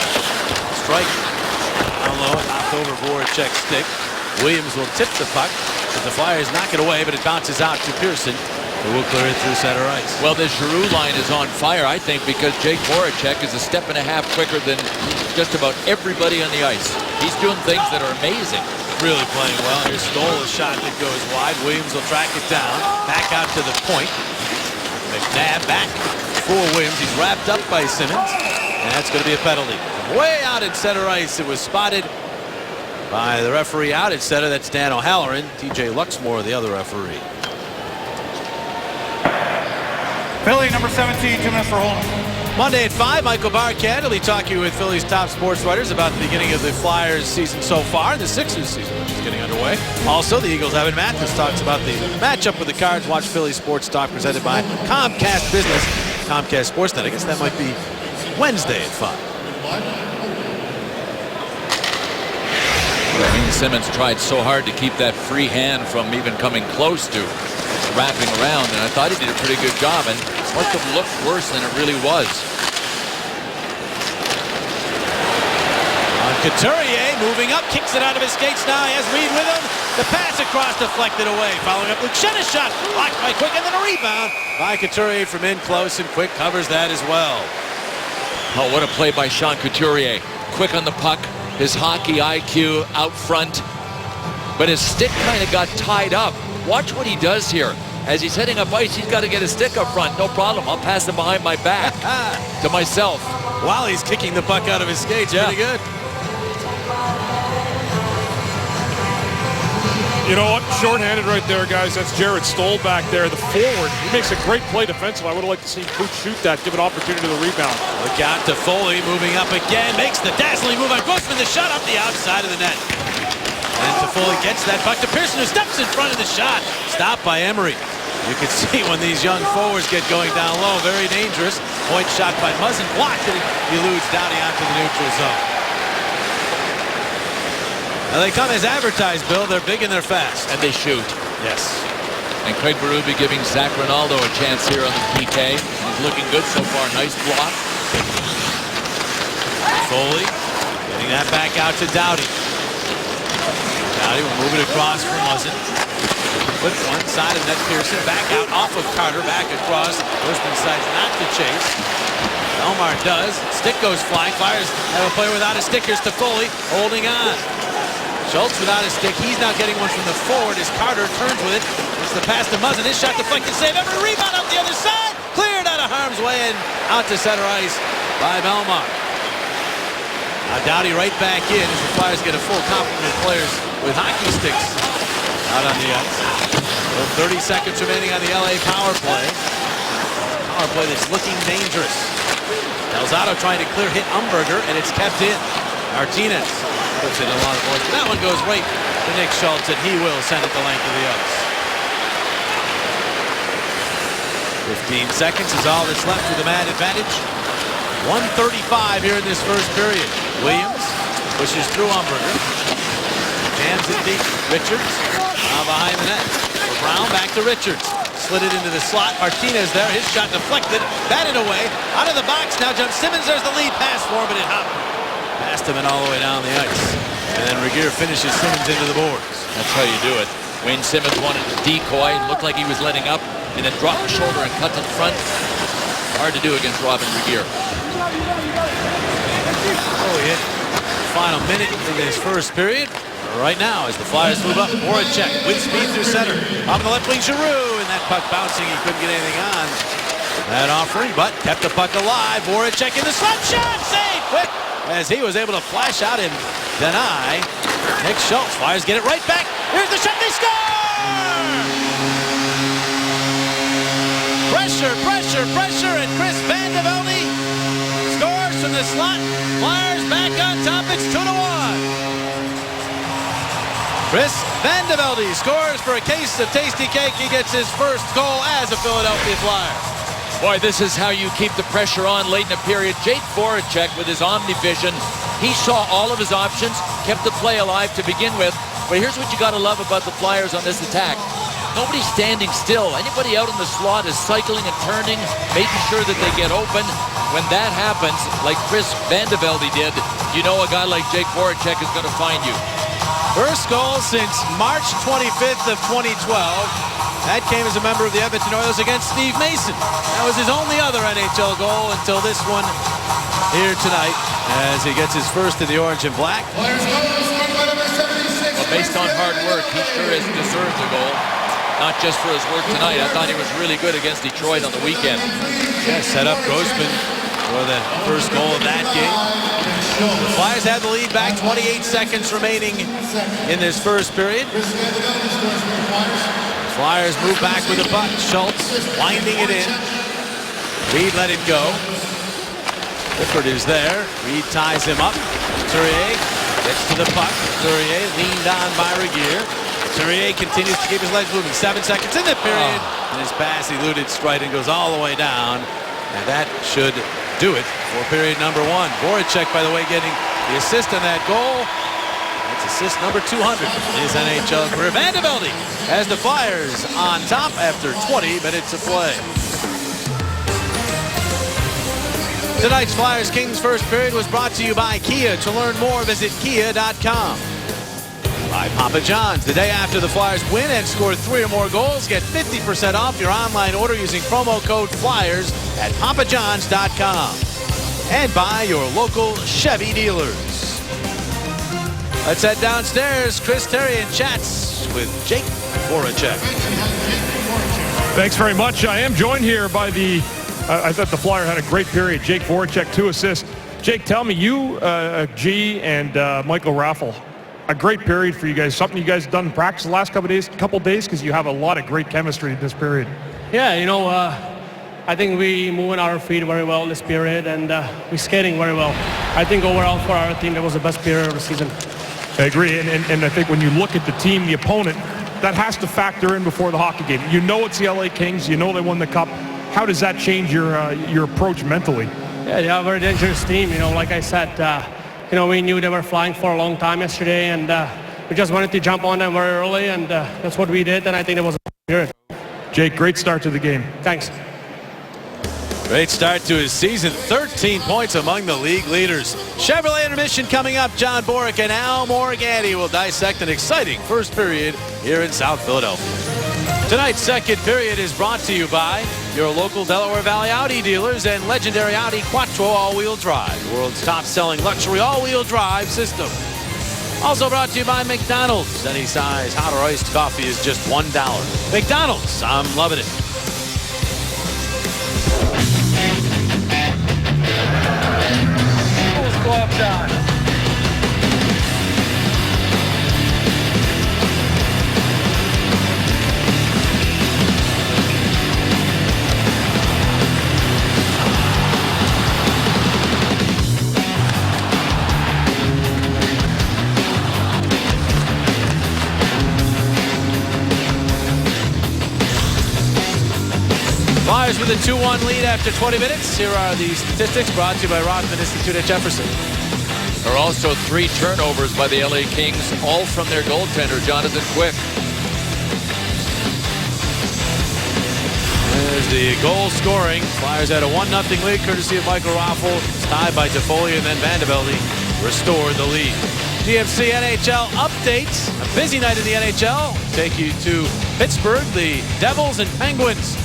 Strike down low, knocked over Voracek's stick. Williams will tip the puck, but the Flyers knock it away, but it bounces out to Pearson, who will clear it through center ice. Well, this Giroux line is on fire, I think, because Jake Voracek is a step and a half quicker than just about everybody on the ice. He's doing things that are amazing. really playing well. Here's Stoll, a shot that goes wide. Williams will track it down. Back out to the point. McNabb back for Williams. He's wrapped up by Simmons. And that's going to be a penalty. Way out in center ice. It was spotted by the referee out at center. That's Dan O'Halloran. TJ Luxmore, the other referee. Philly, number 17, 2 minutes for holding. Monday at 5, Michael Barkett will be talking with Philly's top sports writers about the beginning of the Flyers season so far and the Sixers season, which is getting underway. Also, the Eagles' Evan Mathis talks about the matchup with the Cards. Watch Philly Sports Talk presented by Comcast Business, Comcast Sportsnet. I guess that might be Wednesday at 5. Wayne Simmons tried so hard to keep that free hand from even coming close to wrapping around, and I thought he did a pretty good job, and it must have looked worse than it really was. Couturier moving up, kicks it out of his skates now. He has Reed with him. The pass across, deflected away. Following up, Luke Schenn's shot, blocked by Quick, and then a rebound by Couturier from in close, and Quick covers that as well. Oh, what a play by Sean Couturier. Quick on the puck, his hockey IQ out front, but his stick kind of got tied up. Watch what he does here. As he's heading up ice, he's got to get his stick up front. No problem. I'll pass him behind my back to myself. While he's kicking the puck out of his skates. Yeah. Pretty good. You know what? Shorthanded right there, guys. That's Jared Stoll back there, the forward. He makes a great play defensively. I would have liked to see Booth shoot that, give an opportunity to the rebound. Look out to Foley, moving up again, makes the dazzling move on Grossman, the shot up the outside of the net. And Toffoli gets that puck to Pearson, who steps in front of the shot. Stopped by Emery. You can see when these young forwards get going down low, very dangerous. Point shot by Muzzin, blocked, and he eludes Doughty onto the neutral zone. Now they come as advertised, Bill. They're big and they're fast. And they shoot. Yes. And Craig Berube giving Zach Ronaldo a chance here on the PK. He's looking good so far. Nice block. Foley getting that back out to Doughty. Doughty will move it across for Muzzin. Flip one side of net Pearson. Back out off of Carter. Back across. Grossman decides not to chase. Elmar does. Stick goes flying. Flyers have a player without a stick. Here's to Foley holding on. Schultz without his stick. He's now getting one from the forward as Carter turns with it. It's the pass to Muzzin. His shot deflected. Save. Every rebound up the other side. Cleared out of harm's way and out to center ice by Belmar. Now Doughty right back in as the Flyers get a full complement of players with hockey sticks out on the ice. 30 seconds remaining on the LA power play. Power play that's looking dangerous. Delzato trying to clear hit Umberger, and it's kept in. Martinez puts it in a lot of points. That one goes right to Nick Schultz, and he will send it the length of the ice. 15 seconds is all that's left with the man advantage. 1:35 here in this first period. Williams pushes through Umberger. Jams it deep. Richards now behind the net. Brown back to Richards. Slid it into the slot. Martinez there. His shot deflected. Batted away. Out of the box. Now jumps Simmons. There's the lead pass for him, but it hopped past him and all the way down the ice. And then Regeer finishes Simmons into the boards. That's how you do it. Wayne Simmons wanted to decoy. Looked like he was letting up. And then dropped the shoulder and cut in front. Hard to do against Robin Regeer. Oh, he hit the final minute in this first period. Right now, as the Flyers move up, Voracek with speed through center. On the left wing, Giroux, and that puck bouncing. He couldn't get anything on that offering, but kept the puck alive. Voracek in the slap shot, save quick as he was able to flash out and deny Nick Schultz. Flyers get it right back. Here's the shot, they score! Pressure, pressure, pressure, and Chris Van de Velde scores from the slot. Flyers back on top. It's 2-1. Chris Van de Velde scores for a case of tasty cake. He gets his first goal as a Philadelphia Flyer. Boy, this is how you keep the pressure on late in the period. Jake Voracek with his omnivision. He saw all of his options, kept the play alive to begin with. But here's what you got to love about the Flyers on this attack. Nobody's standing still. Anybody out in the slot is cycling and turning, making sure that they get open. When that happens, like Chris Van de Velde did, you know a guy like Jake Voracek is going to find you. First goal since March 25th of 2012. That came as a member of the Edmonton Oilers against Steve Mason. That was his only other NHL goal until this one here tonight as he gets his first in the orange and black. Players goal scored by number 76. Well, based on hard work, he sure has deserved the goal. Not just for his work tonight. I thought he was really good against Detroit on the weekend. Yeah, set up Grossman for the first goal of that game. The Flyers had the lead back, 28 seconds remaining in this first period. Flyers move back with the puck. Schultz winding it in. Reed let it go. Clifford is there. Reed ties him up. Couturier gets to the puck. Couturier leaned on by Regehr. Couturier continues to keep his legs moving. 7 seconds in the period. And his pass eluded Striden, goes all the way down. And that should do it for period number 1. Voracek, by the way, getting the assist on that goal. That's assist number 200 in his NHL career. Vandevelde has the Flyers on top after 20 minutes of play. Tonight's Flyers Kings first period was brought to you by Kia. To learn more, visit kia.com. By Papa John's. The day after the Flyers win and score 3 or more goals, get 50% off your online order using promo code FLYERS at papajohns.com. And by your local Chevy dealers. Let's head downstairs. Chris Therien chats with Jake Voracek. Thanks very much. I am joined here by I thought the Flyer had a great period. Jake Voracek, 2 assists. Jake, tell me, you, G, and Michael Raffl, a great period for you guys. Something you guys done in practice the last couple days, because you have a lot of great chemistry in this period. Yeah, you know, I think we moving our feet very well this period, and we skating very well. I think overall for our team, that was the best period of the season. I agree, and I think when you look at the team, the opponent, that has to factor in before the hockey game. You know it's the LA Kings. You know they won the Cup. How does that change your approach mentally? Yeah, they are a very dangerous team. You know, like I said, you know, we knew they were flying for a long time yesterday, and we just wanted to jump on them very early, and that's what we did, and I think it was good. Jake, great start to the game. Thanks. Great start to his season. 13 points among the league leaders. Chevrolet intermission coming up. John Bourque and Al Morganti will dissect an exciting first period here in South Philadelphia. Tonight's second period is brought to you by your local Delaware Valley Audi dealers and legendary Audi Quattro all-wheel drive, the world's top-selling luxury all-wheel drive system. Also brought to you by McDonald's. Any size hot or iced coffee is just $1. McDonald's, I'm loving it. Gloves on. Flyers with a 2-1 lead after 20 minutes. Here are the statistics brought to you by Rothman Institute at Jefferson. There are also 3 turnovers by the LA Kings, all from their goaltender, Jonathan Quick. There's the goal scoring. Flyers had a 1-0 lead courtesy of Michael Raffl. It's tied by Toffoli, and then Vandevelde restored the lead. GMC NHL updates. A busy night in the NHL. Take you to Pittsburgh, the Devils and Penguins.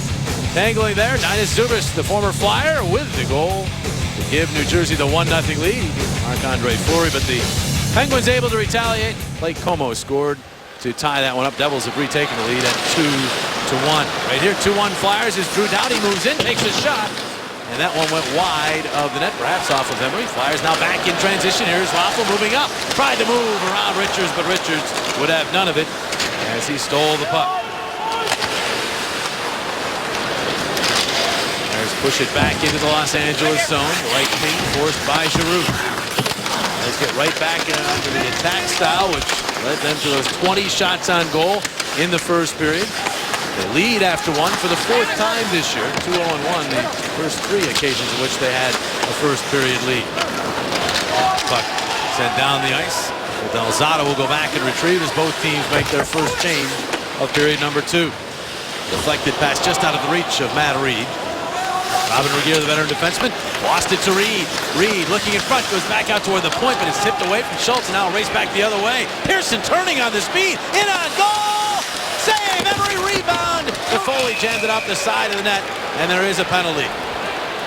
Tangling there, Ninus Zubas, the former Flyer, with the goal to give New Jersey the 1-0 lead. Marc-Andre Fleury, but the Penguins able to retaliate. Blake Como scored to tie that one up. Devils have retaken the lead at 2-1. Right here, 2-1 Flyers as Drew Doughty moves in, takes a shot, and that one went wide of the net, perhaps off of Emery. Flyers now back in transition. Here's Raffl moving up. Tried to move around Richards, but Richards would have none of it as he stole the puck. Push it back into the Los Angeles zone. Right wing forced by Giroux. Let's get right back into the attack style, which led them to those 20 shots on goal in the first period. They lead after 1 for the 4th time this year. 2-0-1, the first 3 occasions in which they had a first period lead. Puck sent down the ice. Delzato will go back and retrieve as both teams make their first change of period number 2. Deflected pass just out of the reach of Matt Reed. Robin Regehr, the veteran defenseman, lost it to Reed. Reed looking in front, goes back out toward the point, but it's tipped away from Schultz, and now race back the other way. Pearson turning on the speed, in on goal! Save, Emery rebound! Toffoli jammed it off the side of the net, and there is a penalty.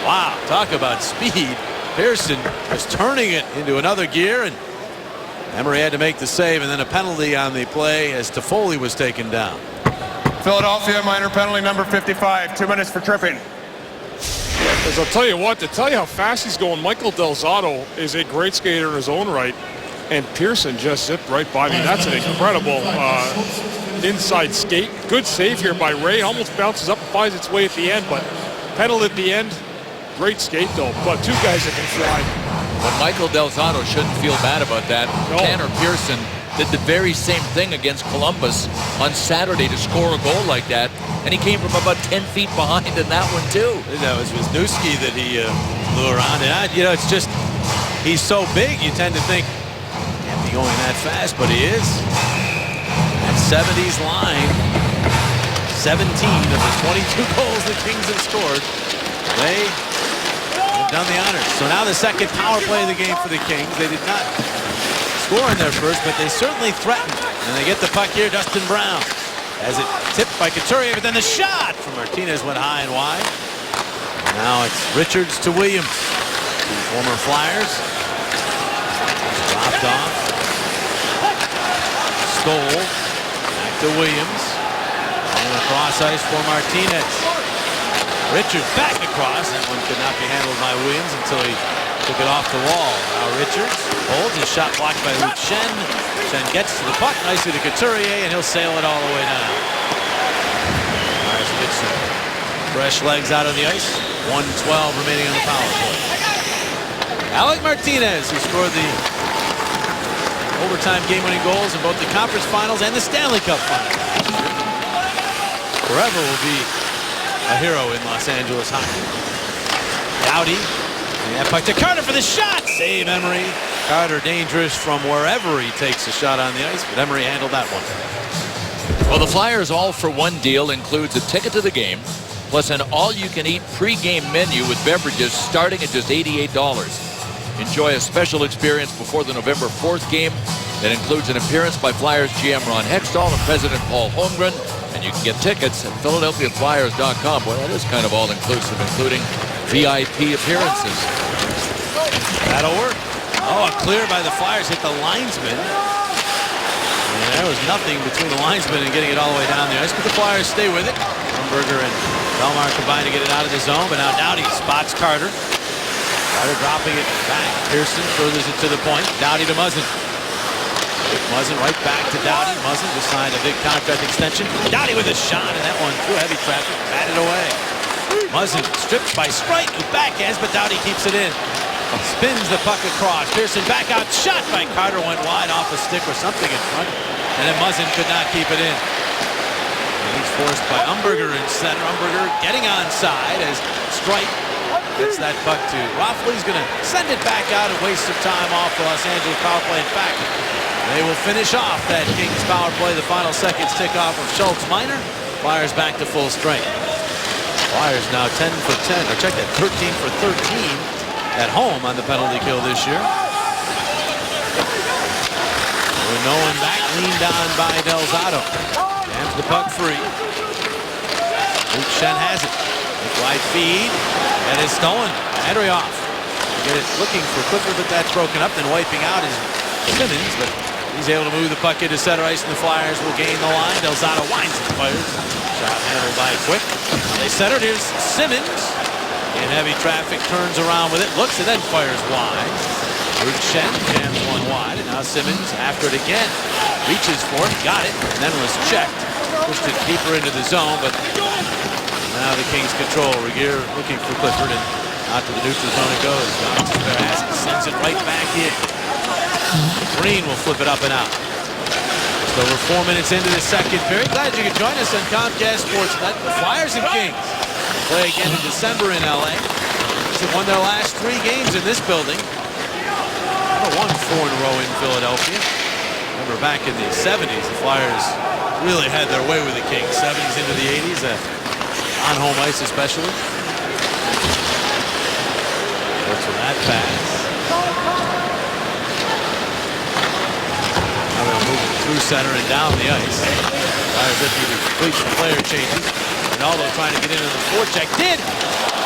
Wow, talk about speed. Pearson is turning it into another gear, and Emery had to make the save, and then a penalty on the play as Toffoli was taken down. Philadelphia, minor penalty number 55. 2 minutes for tripping. Because I'll tell you what, to tell you how fast he's going, Michael Del Zotto is a great skater in his own right, and Pearson just zipped right by me. That's an incredible inside skate. Good save here by Ray. Almost bounces up and finds its way at the end, but penalty at the end. Great skate though, but two guys that can fly. But Michael Del Zotto shouldn't feel bad about that. No. Tanner Pearson did the very same thing against Columbus on Saturday to score a goal like that, and he came from about 10 feet behind in that one too. That was Wisniewski that he flew around. And it's just, he's so big, you tend to think, can't be going that fast, but he is. That 70s line, 17 of the 22 goals the Kings have scored. They have done the honors. So now the second power play of the game for the Kings. They did not score in their first, but they certainly threatened. And they get the puck here, Dustin Brown. As it tipped by Couturier, but then the shot from Martinez went high and wide. And now it's Richards to Williams. Former Flyers. Dropped off. Stole. Back to Williams. And across ice for Martinez. Richards back across. That one could not be handled by Williams until he took it off the wall. Now Richards holds his shot blocked by Luke Shen. Shen gets to the puck nicely to Couturier, and he'll sail it all the way down. Flyers get some fresh legs out on the ice. 1:12 remaining on the power play. Alec Martinez, who scored the overtime game-winning goals in both the conference finals and the Stanley Cup finals. Forever will be a hero in Los Angeles hockey. Doughty. And that puck to Carter for the shot. Save Emery. Carter dangerous from wherever he takes a shot on the ice, but Emery handled that one. Well, the Flyers all-for-one deal includes a ticket to the game, plus an all-you-can-eat pre-game menu with beverages starting at just $88. Enjoy a special experience before the November 4th game that includes an appearance by Flyers GM Ron Hextall and President Paul Holmgren, and you can get tickets at PhiladelphiaFlyers.com. Boy, that is kind of all-inclusive, including VIP appearances. That'll work. Oh, a clear by the Flyers hit the linesman. And there was nothing between the linesman and getting it all the way down the ice, but the Flyers stay with it. Umberger and Belmar combine to get it out of the zone, but now Doughty spots Carter. Carter dropping it back. Pearson furthers it to the point. Doughty to Muzzin. Muzzin right back to Doughty. Muzzin just signed a big contract extension. Doughty with a shot, and that one through heavy traffic, batted away. Muzzin stripped by Sprite, who backhands, but Doughty keeps it in. Spins the puck across. Pearson back out. Shot by Carter. Went wide off a stick or something in front. And then Muzzin could not keep it in. And he's forced by Umberger in center. Umberger getting onside as Strike gets that puck to Raffle. He's going to send it back out. A waste of time off the Los Angeles power play. In fact, they will finish off that Kings power play. The final seconds tick off of Schultz Minor. Flyers back to full strength. Flyers now 10 for 10. Or check that, 13 for 13. At home on the penalty kill this year. With no one back, leaned on by Del Zotto. Jams the puck free. Luke Shen has it. Wide feed. And it's stolen. Andrioff. Get it looking for Clifford, but that's broken up. Then wiping out is Simmons, but he's able to move the puck into center ice, and the Flyers will gain the line. Del Zotto winds and fires. Shot handled by Quick. They center it. Here's Simmons. In heavy traffic, turns around with it, looks, and then fires wide. Luke Shen jams one wide, and now Simmons after it again. Reaches for it, got it, and then was checked. Pushed it deeper into the zone, but now the Kings control. Regeer looking for Clifford, and out to the neutral zone it goes. Johnson sends it right back in. Green will flip it up and out. So we're 4 minutes into the second period. Glad you could join us on Comcast Sportsnet. The Flyers and Kings play again in December in LA. They've won their last 3 games in this building. Never won 4 in a row in Philadelphia. Remember back in the 70s, the Flyers really had their way with the Kings. 70s into the 80s, on home ice especially. Looks for that pass. Now they'll move it through center and down the ice. Flyers looking to complete some player changes. Ronaldo trying to get into the forecheck. Did!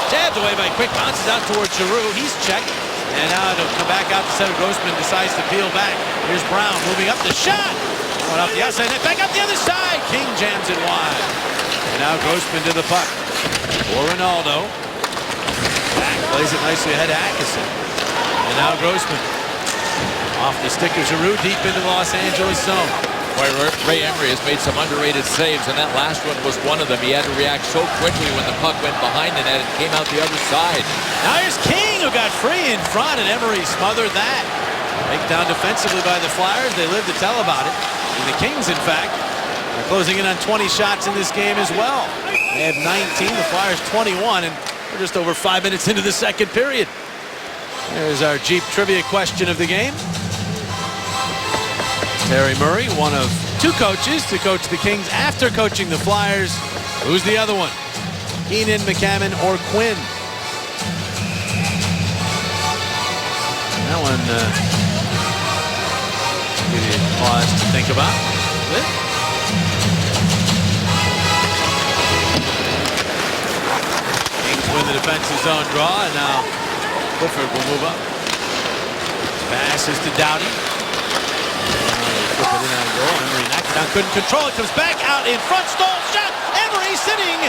Tabbed away by Quick. Bounces out towards Giroux. He's checked. And now to come back out to center, Grossman decides to peel back. Here's Brown moving up the shot. Going up the outside net, back up the other side. King jams it wide. And now Grossman to the puck. For Ronaldo. Back plays it nicely ahead to Atkinson. And now Grossman. Off the stick of Giroux, deep into the Los Angeles zone. Boy, Ray Emery has made some underrated saves, and that last one was one of them. He had to react so quickly when the puck went behind the net and came out the other side. Now here's King, who got free in front, and Emery smothered that. Taken down defensively by the Flyers. They live to tell about it. And the Kings, in fact, are closing in on 20 shots in this game as well. They have 19, the Flyers 21, and we're just over 5 minutes into the second period. There's our Jeep trivia question of the game. Terry Murray, one of 2 coaches to coach the Kings after coaching the Flyers. Who's the other one? Keenan, McCammon, or Quinn? That one give you a pause to think about. Kings win the defensive zone draw, and now Clifford will move up. Passes to Doughty. Flip it in on goal. Emery knocked it down, couldn't control it. Comes back out in front, stole shot. Emery sitting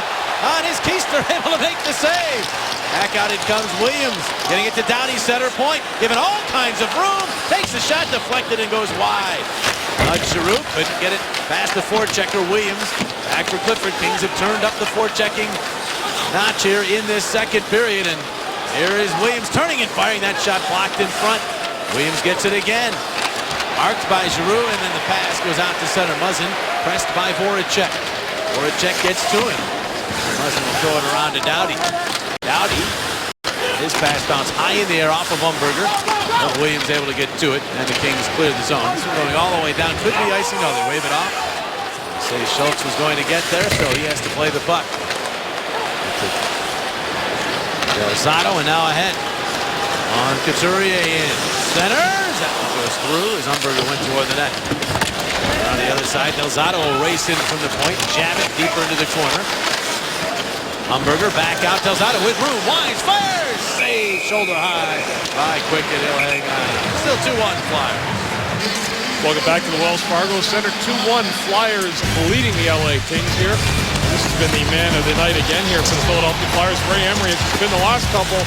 on his keister, able to make the save. Back out it comes Williams, getting it to Doughty, center point, given all kinds of room. Takes the shot, deflected, and goes wide. Giroux couldn't get it past the forechecker Williams. Back for Clifford. Kings have turned up the forechecking notch here in this second period, and here is Williams turning and firing that shot, blocked in front. Williams gets it again. Marked by Giroux, and then the pass goes out to center. Muzzin pressed by Voracek. Voracek gets to him. Muzzin will throw it around to Doughty. Doughty, his pass bounced high in the air off of Umberger. But Williams able to get to it, and the Kings clear the zone. This one going all the way down. Could be icing. No, they wave it off. Say Schultz was going to get there, so he has to play the puck. Delzato, and now ahead on Couturier in center. That one goes through as Umberger went toward the net. On the other side, Delzato will race in from the point, jam it deeper into the corner. Umberger back out, Delzato with room, Wines fires, save, shoulder high by Quicket. He'll hang on. Still 2-1 Flyers. Welcome back to the Wells Fargo Center. 2-1 Flyers leading the LA Kings here. This has been the man of the night again here for the Philadelphia Flyers. Ray Emery has been the last couple.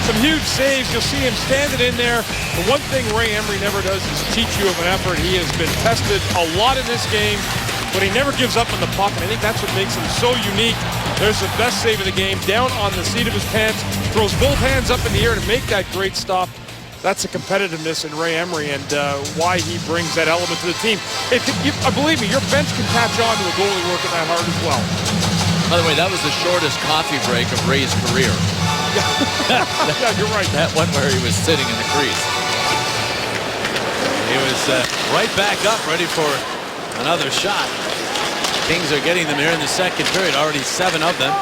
Some huge saves. You'll see him standing in there. The one thing Ray Emery never does is cheat you of an effort. He has been tested a lot in this game, but he never gives up on the puck, and I think that's what makes him so unique. There's the best save of the game, down on the seat of his pants, throws both hands up in the air to make that great stop. That's the competitiveness in Ray Emery, and why he brings that element to the team. Believe me, your bench can catch on to a goalie working that hard as well. By the way, that was the shortest coffee break of Ray's career. Yeah, you're right. That one where he was sitting in the crease. He was right back up, ready for another shot. Kings are getting them here in the second period. Already 7 of them.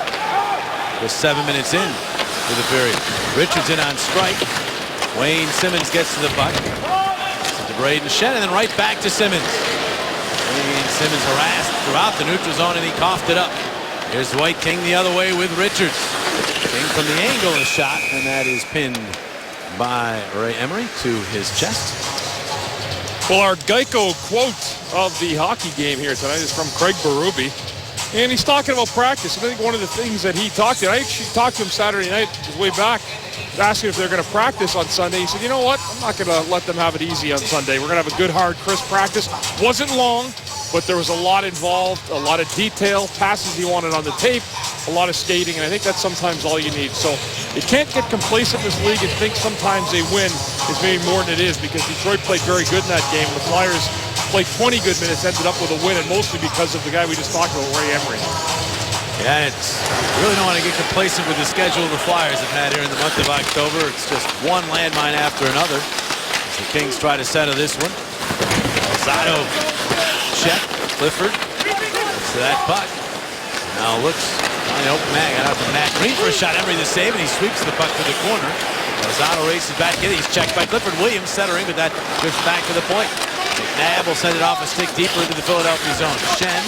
Just 7 minutes in to the period. Richardson on strike. Wayne Simmons gets to the puck. To Braden Shen, and then right back to Simmons. Wayne Simmons harassed throughout the neutral zone, and he coughed it up. Here's Dwight King the other way with Richards. King from the angle a shot, and that is pinned by Ray Emery to his chest. Well, our Geico quote of the hockey game here tonight is from Craig Berube. And he's talking about practice. And I think one of the things that he talked to, I actually talked to him Saturday night, way back, asking if they're going to practice on Sunday. He said, you know what? I'm not going to let them have it easy on Sunday. We're going to have a good, hard, crisp practice. Wasn't long, but there was a lot involved, a lot of detail, passes he wanted on the tape, a lot of skating, and I think that's sometimes all you need. So you can't get complacent in this league and think sometimes a win is maybe more than it is, because Detroit played very good in that game. The Flyers played 20 good minutes, ended up with a win, and mostly because of the guy we just talked about, Ray Emery. Yeah, really don't want to get complacent with the schedule the Flyers have had here in the month of October. It's just one landmine after another. The Kings try to settle this one. Zato check. Clifford gets to that puck. Now looks on the open man. Got out to Matt Green for a shot. Emery the save, and he sweeps the puck to the corner. Zato races back in. He's checked by Clifford. Williams centering, but that goes back to the point. McNabb will send it off a stick deeper into the Philadelphia zone. Shen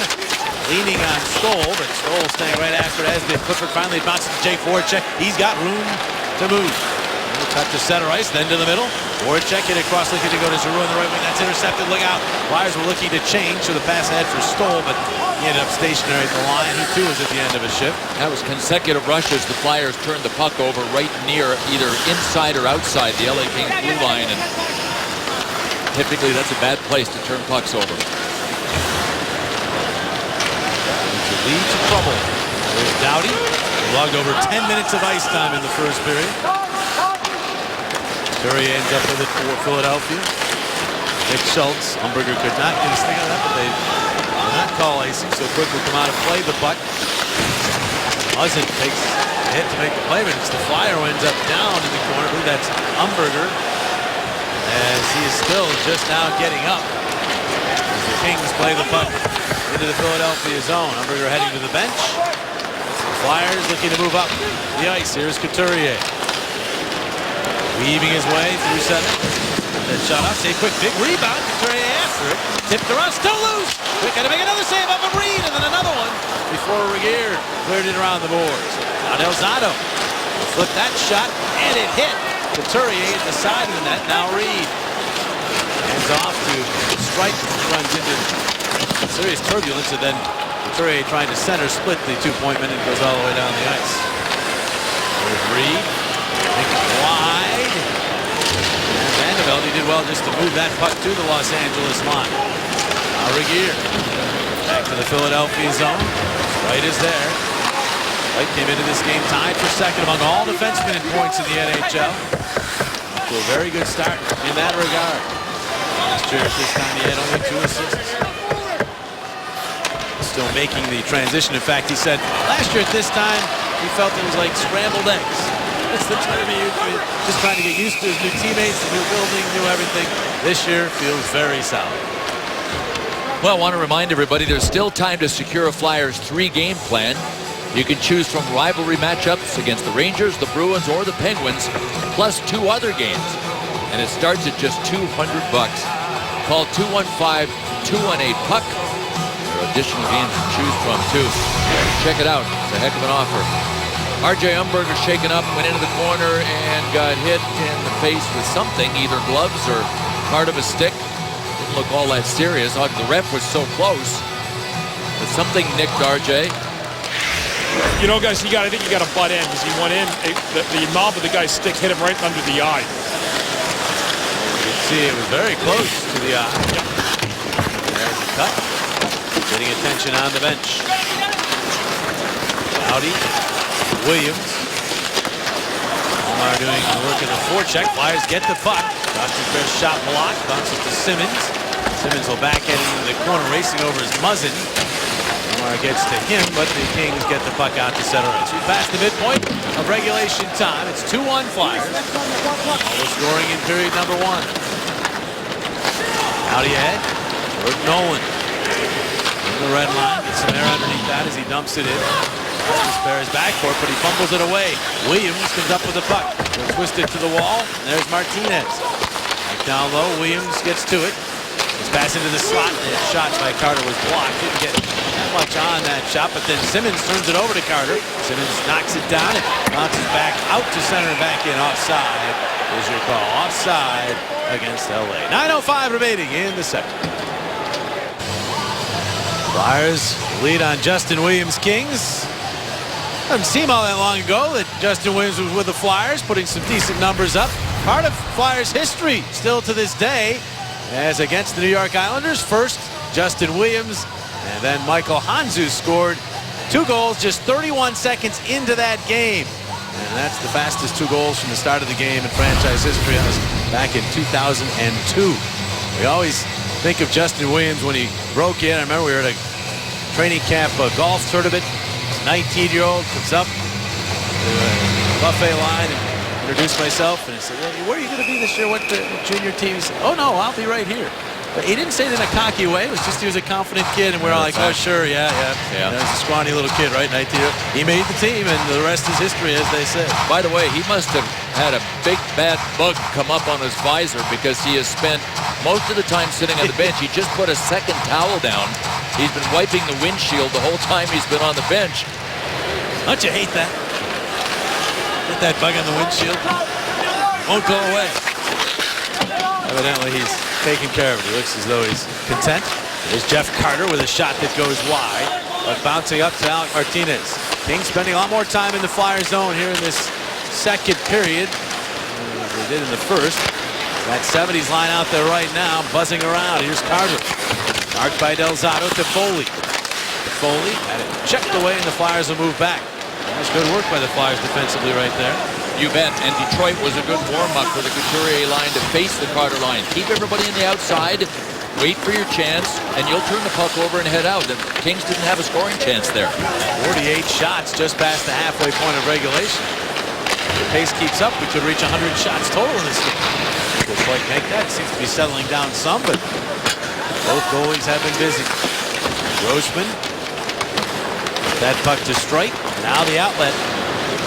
leaning on Stoll, but Stoll staying right after it as the Clifford finally bounces to Jake Voracek. He's got room to move. No Cut to center ice, then to the middle. Voracek hit across, looking to go to Giroux on the right wing. That's intercepted. Look out. Flyers were looking to change, so the pass ahead for Stoll, but he ended up stationary at the line. He too was at the end of his shift. That was consecutive rushes. The Flyers turned the puck over right near either inside or outside the LA Kings blue line, and typically that's a bad place to turn pucks over. Lead to trouble. There's Doughty. He logged over 10 minutes of ice time in the first period. Couturier ends up with it for Philadelphia. Nick Schultz. Umberger could not get his thing on that, but they did not call icing, so Quick will come out and play the puck. Muzzin takes a hit to make the play, but it's the Flyer who ends up down in the corner. I believe that's Umberger, as he is still just now getting up. As the Kings play the puck into the Philadelphia zone. Umberger heading to the bench. Flyers looking to move up the ice. Here's Couturier. Weaving his way through center. Then shot off. Save Quick. Big rebound. Couturier after it. Tipped around. Still loose. Quick got to make another save up a Reed. And then another one before Regehr cleared it around the boards. Now Delzato flipped that shot. And it hit Couturier at the side of the net. Now Reed hands off to Strike. Runs into serious turbulence, and then Couturier trying to center split the two-point minute, goes all the way down the ice. There's Reed, make it wide. And Vanderbilt, he did well just to move that puck to the Los Angeles line. Now Regehr back to the Philadelphia zone. Wright is there. Wright came into this game tied for second among all defensemen in points in the NHL. To a very good start in that regard. Last year at this time he had only 2 assists. Still making the transition. In fact, he said last year at this time he felt it was like scrambled eggs. That's the term he used. Just trying to get used to his new teammates, the new building, new everything. This year feels very solid. Well, I want to remind everybody there's still time to secure a Flyers 3-game plan. You can choose from rivalry matchups against the Rangers, the Bruins, or the Penguins, plus 2 other games. And it starts at just $200. Call 215-218-PUCK. There are additional games to choose from, too. Check it out. It's a heck of an offer. R.J. Umberger shaken up, went into the corner, and got hit in the face with something, either gloves or part of a stick. Didn't look all that serious. The ref was so close. But something nicked R.J. You know, guys, I think you got to butt in, because he went in. The knob of the guy's stick hit him right under the eye. You can see it was very close to the eye. Yep. There's the cut. Getting attention on the bench. Doughty, Williams. Omar doing the work in the forecheck. Flyers get the puck. Dr. Chris shot blocked. Bounces to Simmons. Simmons will backhand into the corner, racing over his Muzzin. Omar gets to him, but the Kings get the puck out to center ice. We passed the midpoint of regulation time. It's 2-1 Flyers. All the scoring in period number 1. Doughty ahead. Bert Nolan. In the red line. Gets some air underneath that as he dumps it in. Spares backcourt, but he fumbles it away. Williams comes up with the puck. They'll twist it to the wall. And there's Martinez. Back down low. Williams gets to it. He's passed into the slot. The shot by Carter was blocked. Didn't get that much on that shot, but then Simmons turns it over to Carter. Simmons knocks it down and bounces back out to center and back in. Offside is your call. Offside against LA. 9:05 remaining in the second. Flyers lead on Justin Williams Kings. Doesn't seem all that long ago that Justin Williams was with the Flyers, putting some decent numbers up. Part of Flyers history still to this day, as against the New York Islanders. First, Justin Williams, and then Michael Hanzus scored 2 goals just 31 seconds into that game. And that's the fastest 2 goals from the start of the game in franchise history. That was back in 2002. We always think of Justin Williams when he broke in. I remember we were at a training camp golf tournament. 19-year-old comes up to the buffet line and introduced myself, and I said, well, where are you going to be this year? What junior team? He said, oh no, I'll be right here. But he didn't say it in a cocky way. It was just he was a confident kid, and we're all like, oh sure, yeah. You know, he's a scrawny little kid, right? 19. He made the team, and the rest is history, as they say. By the way, he must have had a big bad bug come up on his visor, because he has spent most of the time sitting on the bench. He just put a second towel down. He's been wiping the windshield the whole time he's been on the bench. Don't you hate that? Get that bug on the windshield. Won't go away. Evidently, he's taking care of it. He looks as though he's content. There's Jeff Carter with a shot that goes wide, but bouncing up to Alec Martinez. Kings spending a lot more time in the Flyer zone here in this second period as they did in the first. That 70s line out there right now, buzzing around. Here's Carter. Marked by Del Zotto to Foley. Foley had it checked away, and the Flyers will move back. That's good work by the Flyers defensively right there. You bet. And Detroit was a good warm-up for the Couturier line to face the Carter line. Keep everybody on the outside. Wait for your chance, and you'll turn the puck over and head out. The Kings didn't have a scoring chance there. 48 shots just past the halfway point of regulation. If the pace keeps up, we could reach 100 shots total in this game. We'll quite make that. It seems to be settling down some, but both goalies have been busy. Grossman, that puck to strike. Now the outlet.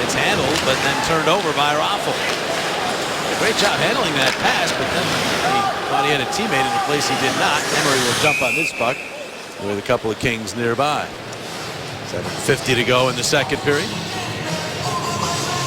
It's handled, but then turned over by Raffl. Great job handling that pass, but then he thought he had a teammate in a place he did not. Emery will jump on this puck with a couple of Kings nearby. 7:50 to go in the second period.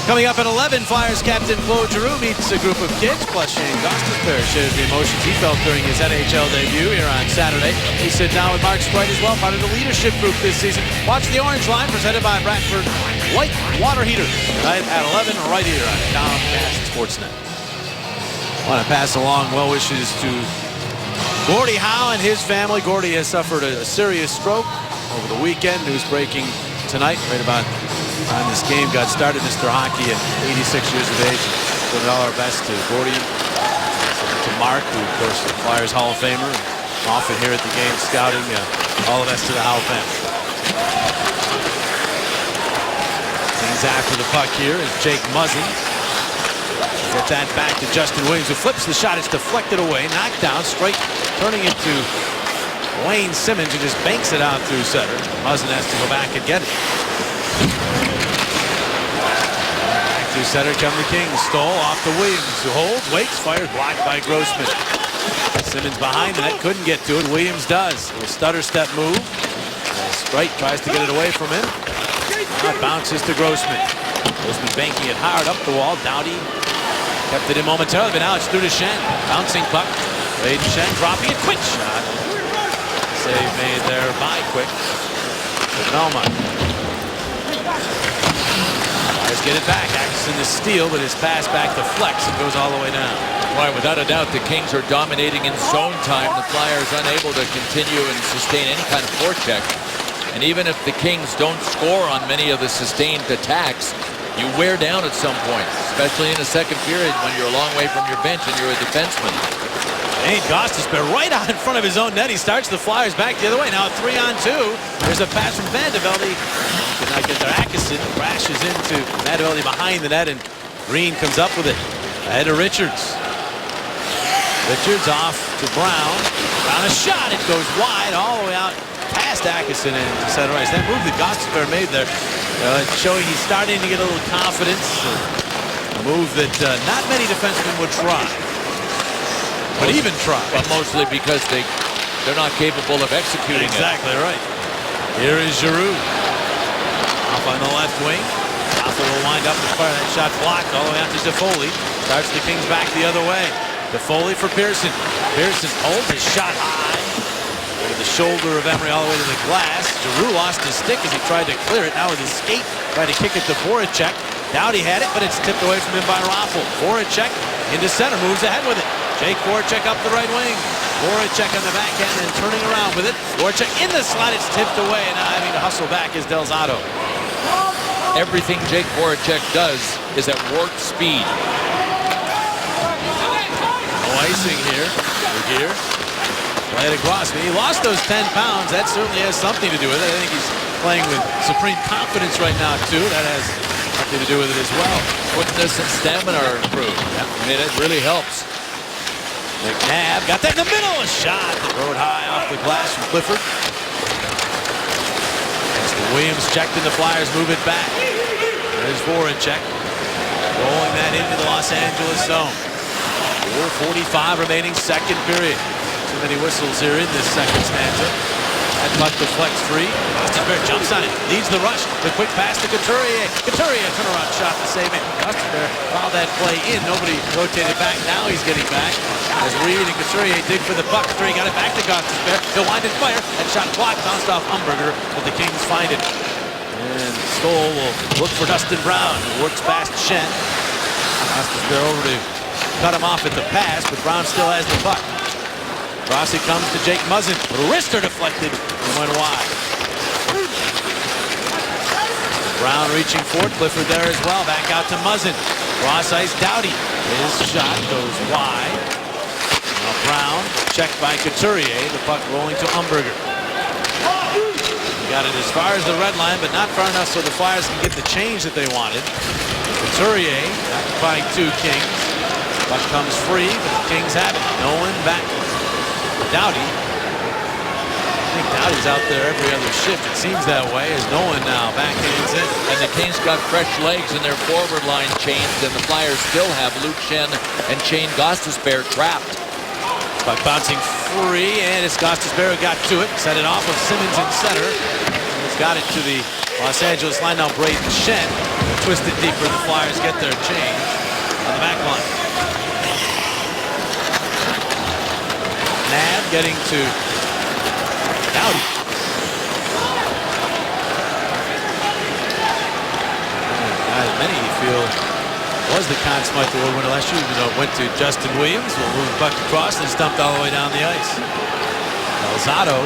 Coming up at 11, Flyers captain Claude Giroux meets a group of kids, plus Shane Gostisbehere shares the emotions he felt during his NHL debut here on Saturday. He sits down with Mark Sprite as well, part of the leadership group this season. Watch the Orange Line, presented by Bradford Light Water Heaters, tonight at 11, right here on Comcast Sportsnet. I want to pass along well wishes to Gordie Howe and his family. Gordie has suffered a serious stroke over the weekend. News breaking tonight, right about the time this game got started. Mr. Hockey at 86 years of age. Doing all our best to Gordie, to Mark, who of course is the Flyers Hall of Famer, often here at the game scouting. All the best to the Howe family. Things after the puck here is Jake Muzzin. Get that back to Justin Williams, who flips the shot. It's deflected away, knocked down, straight, turning it to Wayne Simmons, who just banks it out through center. Muzzin has to go back and get it. Back through center come the Kings. Stoll off to Williams, who holds, waits, fires, blocked by Grossman. Simmons behind the net, couldn't get to it. Williams does. A little stutter step move. Sprite tries to get it away from him. Now it bounces to Grossman. Grossman banking it hard up the wall. Doughty kept it in momentarily, but now it's through to Schenn. Bouncing puck. Played Schenn, dropping it. Quick shot. Save made there by Quick. But Belmont. Let's get it back. Atkinson to steal, but his pass back to Flex. It goes all the way down. Why, without a doubt, the Kings are dominating in zone time. The Flyers unable to continue and sustain any kind of forecheck. And even if the Kings don't score on many of the sustained attacks, you wear down at some point, especially in the second period when you're a long way from your bench and you're a defenseman. Shane Gostisbehere right out in front of his own net. He starts the Flyers back the other way. Now 3-on-2. There's a pass from Vandevelde. Did not get there. Atkinson crashes into Vandevelde behind the net, and Green comes up with it. Ahead to Richards. Richards off to Brown. Brown a shot. It goes wide all the way out past Atkinson and to center ice. That move that Gostisbehere made there, showing he's starting to get a little confidence. A move that not many defensemen would try. But even try. But mostly because they're not capable of executing exactly right. Here is Giroux. Off on the left wing. Raffl will wind up and fire that shot blocked all the way out to Toffoli. Starts the Kings back the other way. Toffoli for Pearson. Pearson holds his shot high. Over the shoulder of Emery all the way to the glass. Giroux lost his stick as he tried to clear it. Now with his skate, tried to kick it to Voracek. Doughty had it, but it's tipped away from him by Raffl. Voracek into center, moves ahead with it. Jake Voracek up the right wing. Voracek on the backhand and turning around with it. Voracek in the slot, it's tipped away, and now having to hustle back is Del Zotto. Everything Jake Voracek does is at warp speed. No icing here. Regehr. Play it across. I mean, he lost those 10 pounds. That certainly has something to do with it. I think he's playing with supreme confidence right now, too. That has something to do with it as well. Quickness and stamina are improved. Yep. I mean, it really helps. McNabb got that in the middle. A shot that rode high off the glass from Clifford. Williams checked and the Flyers move it back. There's Voracek rolling that into the Los Angeles zone. 4:45 remaining second period. Too many whistles here in this second stanza. That puck deflects free. Gostisbehere jumps on it, leads the rush. The quick pass to Couturier. Couturier, turnaround shot to save it. Gostisbehere fouled that play in. Nobody rotated back. Now he's getting back. As Reed and Couturier dig for the puck. Couturier got it back to Gostisbehere. He'll wind and fire. That shot blocked, bounced off Umberger, but the Kings find it. And Stoll will look for Dustin Brown, who works past Schenn. Gostisbehere over to cut him off at the pass, but Brown still has the puck. Rossi comes to Jake Muzzin. Wrister deflected and went wide. Brown reaching for it. Clifford there as well. Back out to Muzzin. Cross ice Doughty. His shot goes wide. Now Brown checked by Couturier. The puck rolling to Umberger. He got it as far as the red line, but not far enough so the Flyers can get the change that they wanted. Couturier occupying two Kings. Puck comes free, but the Kings have it. Nolan back. Doughty. I think Doughty's out there every other shift. It seems that way as Nolan now backhands it. And the Kings got fresh legs in their forward line changed, and the Flyers still have Luke Schenn and Shane Gostisbehere trapped. Puck bouncing free, and it's Gostisbehere who got to it. Set it off of Simmons in center. He's got it to the Los Angeles line. Now Braden Schenn. Twisted deeper. The Flyers get their change on the back line. Nav getting to Doughty. Many feel was the Conn Smythe Award winner last year. Even though it went to Justin Williams, will move the puck across and stumped all the way down the ice. Alzado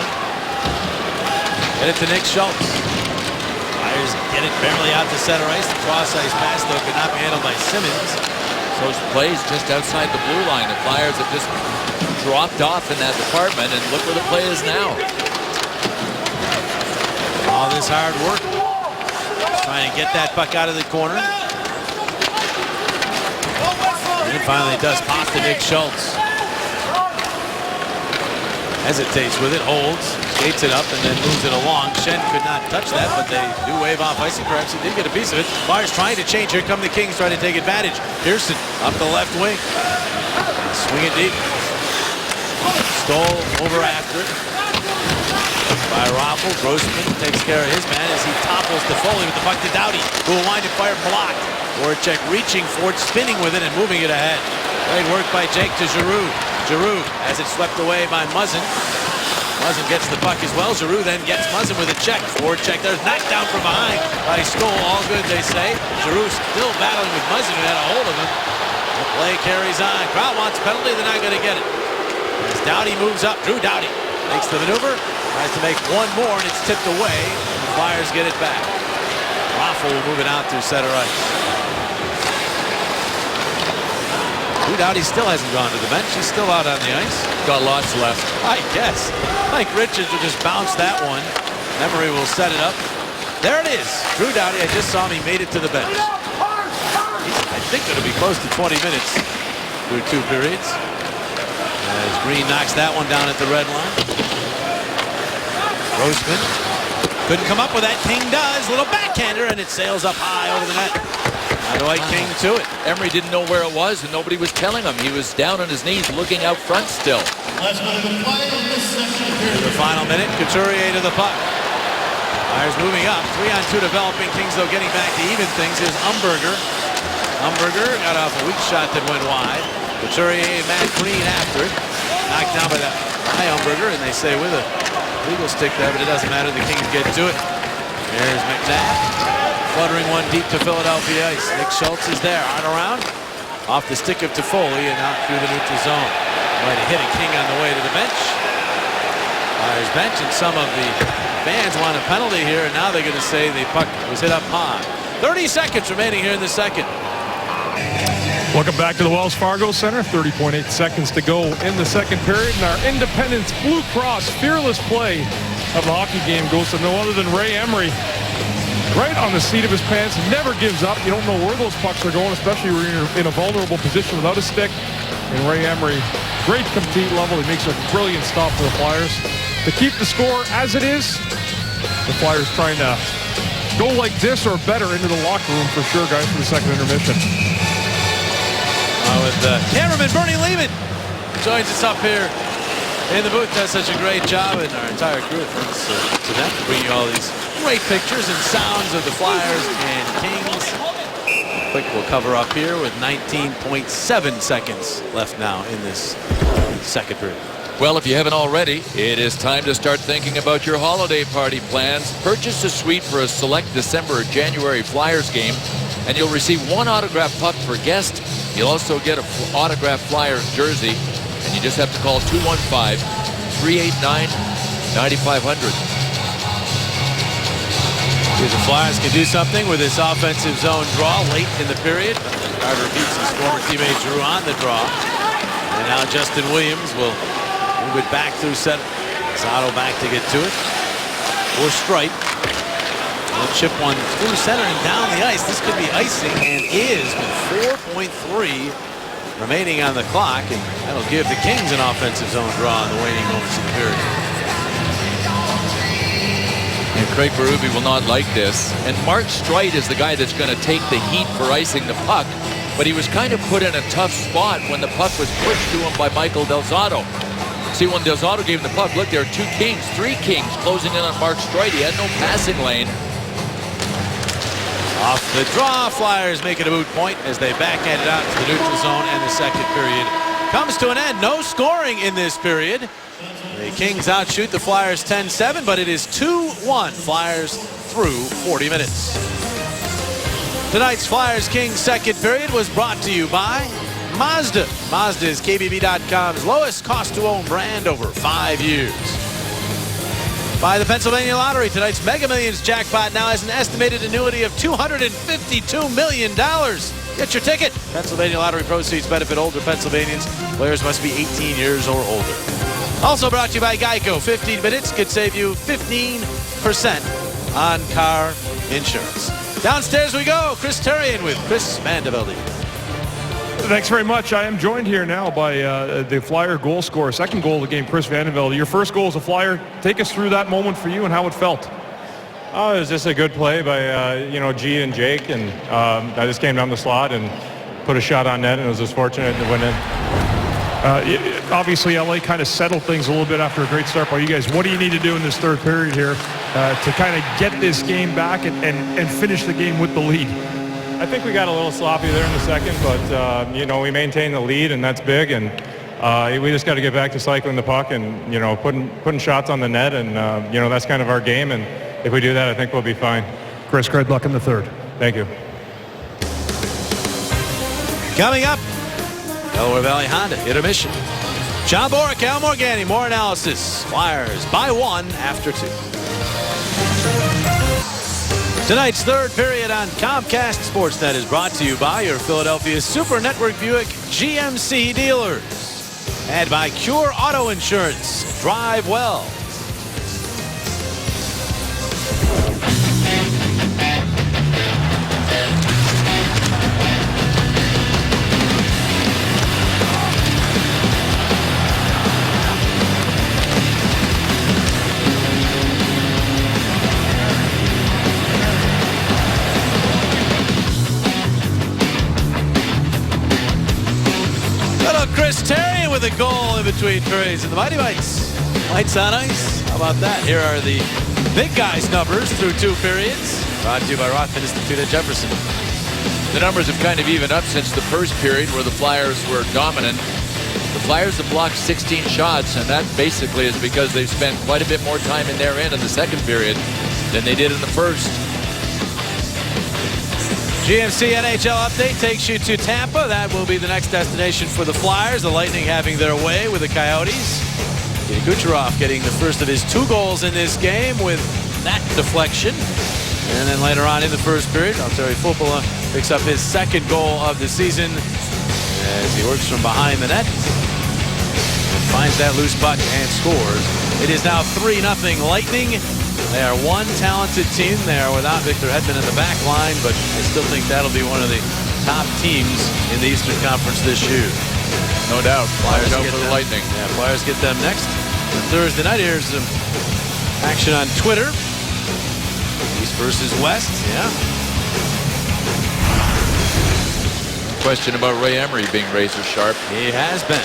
get it to Nick Schultz. Flyers get it barely out to center ice. The cross ice pass though could not be handled by Simmons. Those plays just outside the blue line. The Flyers have just dropped off in that department, and look where the play is now. All this hard work. Just trying to get that puck out of the corner. And it finally does pop to Nick Schultz. Hesitates with it, holds, skates it up, and then moves it along. Schenn could not touch that, but they do wave off icing. Perhaps he did get a piece of it. Flyers trying to change. Here come the Kings trying to take advantage. Pearson up the left wing. Swing it deep. Stoll over after it. By Raffl. Grossman takes care of his man as he topples Toffoli with the puck to Doughty, who will wind and fire blocked. Voracek reaching for it, spinning with it, and moving it ahead. Great work by Jake to Giroux. Giroux has it swept away by Muzzin. Muzzin gets the puck as well. Giroux then gets Muzzin with a check. Voracek there's knocked down from behind by Stoll. All good, they say. Giroux still battling with Muzzin, who had a hold of him. The play carries on. Crowd wants a penalty. They're not going to get it. As Doughty moves up, Drew Doughty makes the maneuver, tries to make one more, and it's tipped away. The Flyers get it back. Raffl will move it out through center ice. Drew Doughty still hasn't gone to the bench. He's still out on the ice. Got lots left. I guess. Mike Richards will just bounce that one. Emery will set it up. There it is. Drew Doughty, I just saw him. He made it to the bench. I think it'll be close to 20 minutes through two periods. As Green knocks that one down at the red line. Grossman couldn't come up with that. King does. Little backhander, and it sails up high over the net. Dwight King to it. Emery didn't know where it was, and nobody was telling him. He was down on his knees looking out front still. In the final minute, Couturier to the puck. Flyers moving up. 3-on-2 developing. Kings, though, getting back to even things. Here's Umberger. Umberger got off a weak shot that went wide. Couturier and Matt Green after it. Knocked down by that high Umberger, and they say with a legal stick there, but it doesn't matter. The Kings get to it. Here's McNabb. Fluttering one deep to Philadelphia ice. Nick Schultz is there. On around. Off the stick of Toffoli and out through the neutral zone. Might have hit a King on the way to the bench. Flyers bench, and some of the fans want a penalty here, and now they're going to say the puck was hit up high. 30 seconds remaining here in the second. Welcome back to the Wells Fargo Center. 30.8 seconds to go in the second period. And our Independence Blue Cross fearless play of the hockey game goes to no other than Ray Emery. Right on the seat of his pants. Never gives up. You don't know where those pucks are going, especially when you're in a vulnerable position without a stick. And Ray Emery, great compete level. He makes a brilliant stop for the Flyers. To keep the score as it is, the Flyers trying to go like this or better into the locker room for sure, guys, for the second intermission. With cameraman Bernie Lehman joins us up here in the booth does such a great job, and our entire crew, thanks to them, to bring you all these great pictures and sounds of the Flyers and Kings. Quick, we'll cover up here with 19.7 seconds left now in this second period. Well, if you haven't already, it is time to start thinking about your holiday party plans. Purchase a suite for a select December or January Flyers game, and you'll receive one autographed puck per guest. You'll also get an autographed Flyers jersey, and you just have to call 215-389-9500. The Flyers can do something with this offensive zone draw late in the period. Carter beats his former teammate Drew on the draw. And now Justin Williams will move it back through center. Zotto back to get to it. Or Stripe. Will chip one through center and down the ice. This could be icing, and is, with 4.3 remaining on the clock. And that'll give the Kings an offensive zone draw in the waning moments of the period. And Craig Berube will not like this. And Mark Streit is the guy that's going to take the heat for icing the puck. But he was kind of put in a tough spot when the puck was pushed to him by Michael Del Zotto. See, when Del Zotto gave him the puck, look, there are 2 Kings, 3 Kings closing in on Mark Streit. He had no passing lane. Off the draw, Flyers make it a moot point as they backhand it out to the neutral zone, and the second period comes to an end. No scoring in this period. The Kings outshoot the Flyers 10-7, but it is 2-1 Flyers through 40 minutes. Tonight's Flyers-Kings second period was brought to you by Mazda. Mazda is KBB.com's lowest cost-to-own brand over 5 years. By the Pennsylvania Lottery, tonight's Mega Millions jackpot now has an estimated annuity of $252 million. Get your ticket. Pennsylvania Lottery proceeds benefit older Pennsylvanians. Players must be 18 years or older. Also brought to you by Geico. 15 minutes could save you 15% on car insurance. Downstairs we go. Chris Therien with Chris Mandevelde. Thanks very much. I am joined here now by the Flyer goal scorer, second goal of the game, Chris Vandevelde. Your first goal as a Flyer. Take us through that moment for you and how it felt. Oh, it was just a good play by G and Jake, and I just came down the slot and put a shot on net, and was just fortunate to win it. Obviously, LA kind of settled things a little bit after a great start by you guys. What do you need to do in this third period here to kind of get this game back and finish the game with the lead? I think we got a little sloppy there in the second, but we maintained the lead, and that's big. And we just got to get back to cycling the puck and putting shots on the net, and that's kind of our game. And if we do that, I think we'll be fine. Chris, great luck in the third. Thank you. Coming up, Delaware Valley Honda intermission. John Borik, Al Morganti, more analysis. Flyers by 1 after 2. Tonight's third period on Comcast Sportsnet is brought to you by your Philadelphia Super Network Buick GMC dealers and by Cure Auto Insurance. Drive well. Chris Therien with a goal in between periods, and the Mighty Mites. Lights on ice. How about that? Here are the big guys' numbers through 2 periods. Brought to you by Rothman Institute at Jefferson. The numbers have kind of evened up since the first period where the Flyers were dominant. The Flyers have blocked 16 shots, and that basically is because they've spent quite a bit more time in their end in the second period than they did in the first. GMC NHL update takes you to Tampa. That will be the next destination for the Flyers. The Lightning having their way with the Coyotes. Evgeny Kucherov getting the first of his 2 goals in this game with that deflection. And then later on in the first period, Valtteri Filppula picks up his second goal of the season as he works from behind the net and finds that loose puck and scores. It is now 3-0 Lightning. They are one talented team. They are without Victor Hedman in the back line, but I still think that'll be one of the top teams in the Eastern Conference this year. No doubt. Flyers out for the Lightning. Yeah, Flyers get them next Thursday night. Here's some action on Twitter. East versus West, yeah. Question about Ray Emery being razor sharp. He has been,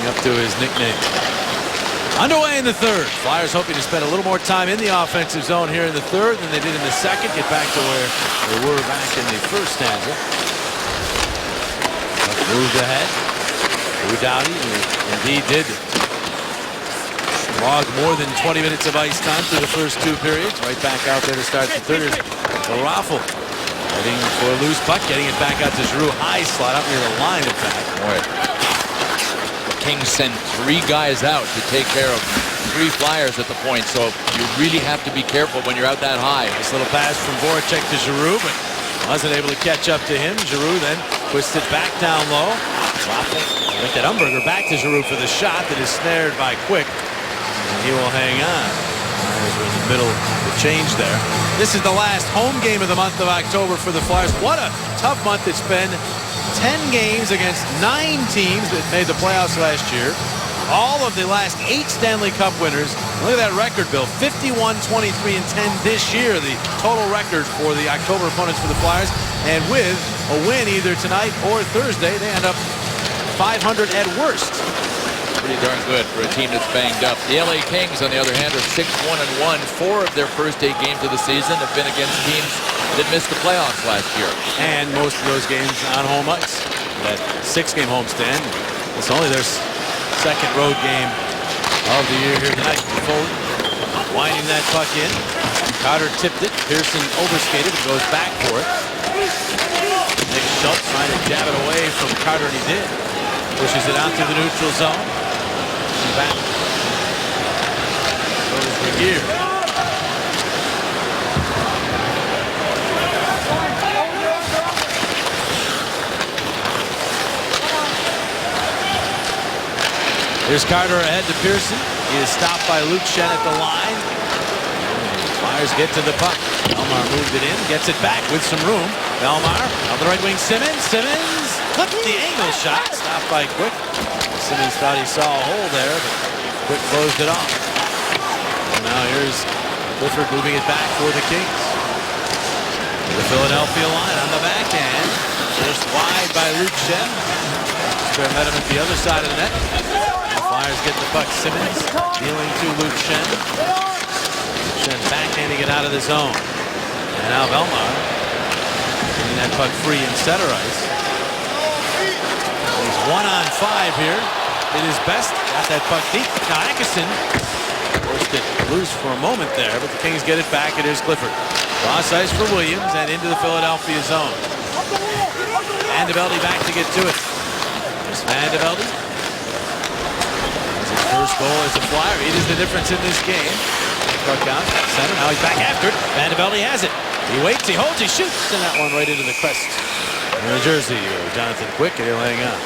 up to his nickname. Underway in the third. Flyers hoping to spend a little more time in the offensive zone here in the third than they did in the second. Get back to where they were back in the first stanza. Moved ahead. Drew Doughty indeed did log more than 20 minutes of ice time through the first two periods. Right back out there to start the third. The Raffle heading for a loose puck, getting it back out to Giroux. High slot up near the line, in fact. Boy. Kings send 3 guys out to take care of 3 Flyers at the point, so you really have to be careful when you're out that high. Nice little pass from Voracek to Giroux, but wasn't able to catch up to him. Giroux then twists it back down low. With that Umberger back to Giroux for the shot that is snared by Quick, and he will hang on. Flyers are in the middle of the change there. This is the last home game of the month of October for the Flyers. What a tough month it's been. 10 games against 9 teams that made the playoffs last year. All of the last 8 Stanley Cup winners. Look at that record, Bill. 51, 23, and 10 this year. The total record for the October opponents for the Flyers. And with a win either tonight or Thursday, they end up 500 at worst. Pretty darn good for a team that's banged up. The LA Kings, on the other hand, are 6-1-1. 4 of their first 8 games of the season have been against teams that missed the playoffs last year. And most of those games on home ice. That 6-game homestand. It's only their second road game of the year here tonight. Foley winding that puck in. Carter tipped it. Pearson overskated. It goes back for it. Nick Schultz trying to jab it away from Carter, and he did. Pushes it out to the neutral zone. And back goes McGear. Here's Carter ahead to Pearson. He is stopped by Luke Schenn at the line. Flyers get to the puck. Belmar moved it in, gets it back with some room. Belmar on the right wing. Simmons clipped the angle shot. Stopped by Quick. Simmons thought he saw a hole there, but Quick closed it off. And now here's Clifford moving it back for the Kings. The Philadelphia line on the backhand. Just wide by Luke Schenn. Square met him at the other side of the net. Flyers get the puck. Simmons dealing to Luke Schenn. Schenn backhanding it out of the zone. And now Belmar getting that puck free in center ice. He's 1-on-5 here. Did his best. Got that puck deep. Now Atkinson forced it loose for a moment there, but the Kings get it back. It is Clifford. Cross ice for Williams and into the Philadelphia zone. Vandevelde back to get to it. There's Vandevelde. First goal as a Flyer. He is the difference in this game. Puck out center. Now he's back after it. Vandevelde has it. He waits. He holds. He shoots. And that one right into the crest. New Jersey. Jonathan Quick, and he'll hang on.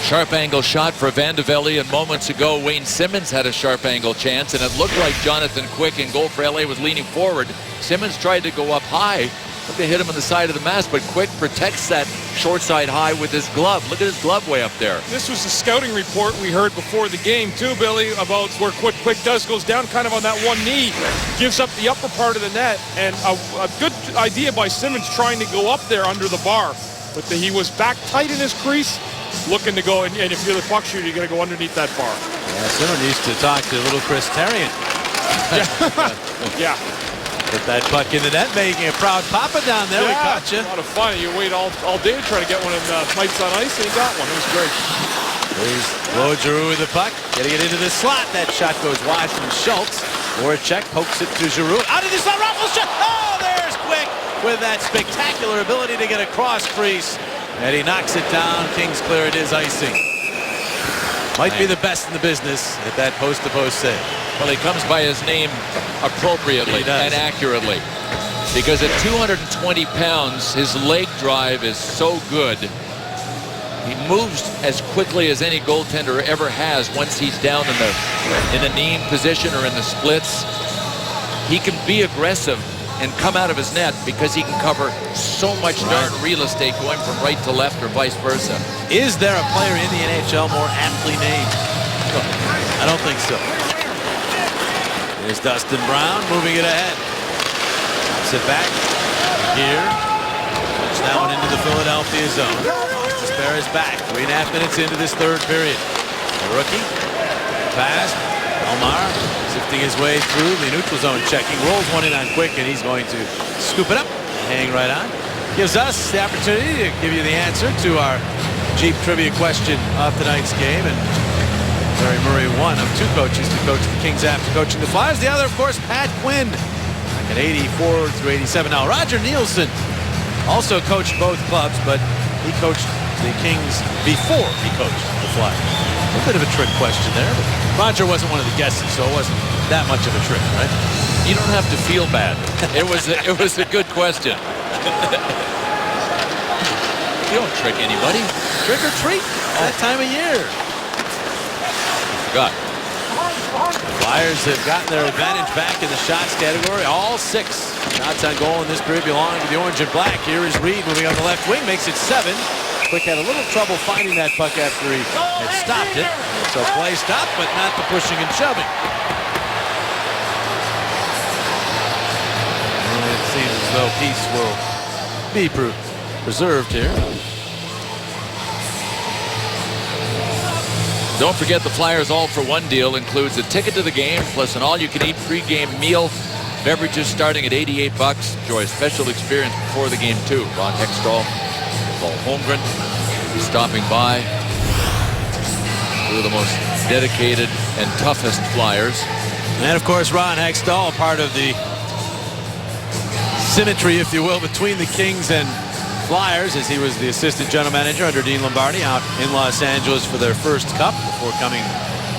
Sharp angle shot for Vandevelde, and moments ago Wayne Simmons had a sharp angle chance, and it looked like Jonathan Quick in goal for LA was leaning forward. Simmons tried to go up high. Looked to hit him on the side of the mask, but Quick protects that short side high with his glove. Look at his glove way up there. This was the scouting report we heard before the game too, Billy, about where Quick does, goes down kind of on that one knee, gives up the upper part of the net, and a good idea by Simmons trying to go up there under the bar. But he was back tight in his crease, looking to go, and if you're the puck shooter, you got to go underneath that bar. Yeah, Simmons needs to talk to little Chris Therien. Yeah. Put that puck in the net, making a proud papa down there. We caught you. A lot of fun. You wait all day to try to get one of Mike's on ice, and he got one. It was great. There's Claude Giroux with the puck, getting it into the slot. That shot goes wide from Schultz. Voracek pokes it to Giroux. Out of the slot, Raffles shot. Oh, there's Quick with that spectacular ability to get a cross crease. And he knocks it down. Kings clear. It is icing. Might be the best in the business at that post-to-post save. Well, he comes by his name appropriately and accurately. Because at 220 pounds, his leg drive is so good. He moves as quickly as any goaltender ever has once he's down in the knee position or in the splits. He can be aggressive and come out of his net because he can cover so much darn real estate going from right to left or vice versa. Is there a player in the NHL more aptly named? I don't think so. Here's Dustin Brown moving it ahead. Pops it back. Here. Puts that one into the Philadelphia zone. Spare is back. 3.5 minutes into this third period. The rookie. Pass. Elmar sifting his way through the neutral zone, checking, rolls one in on Quick, and he's going to scoop it up and hang right on. Gives us the opportunity to give you the answer to our Jeep trivia question of tonight's game. And Larry Murray, one of two coaches to coach the Kings after coaching the Flyers. The other, of course, Pat Quinn, back at 84 through 87. Now, Roger Nielsen also coached both clubs, but he coached the Kings before he coached the Flyers. A bit of a trick question there, but Roger wasn't one of the guesses, so it wasn't that much of a trick, right? You don't have to feel bad. It was a good question. You don't trick anybody. Trick or treat that time of year. Forgot. The Flyers have gotten their advantage back in the shots category. All 6 shots on goal in this period belong to the orange and black. Here is Reed moving on the left wing, makes it 7. Quick had a little trouble finding that puck after he had stopped it. So play stop, but not the pushing and shoving. And it seems as though peace will be preserved here. Don't forget the Flyers all-for-one deal includes a ticket to the game plus an all-you-can-eat pre-game meal. Beverages starting at $88. Enjoy a special experience before the game too. Ron Hextall, Paul Holmgren stopping by. Two of the most dedicated and toughest Flyers. And of course, Ron Hextall, part of the symmetry, if you will, between the Kings and Flyers, as he was the assistant general manager under Dean Lombardi out in Los Angeles for their first cup before coming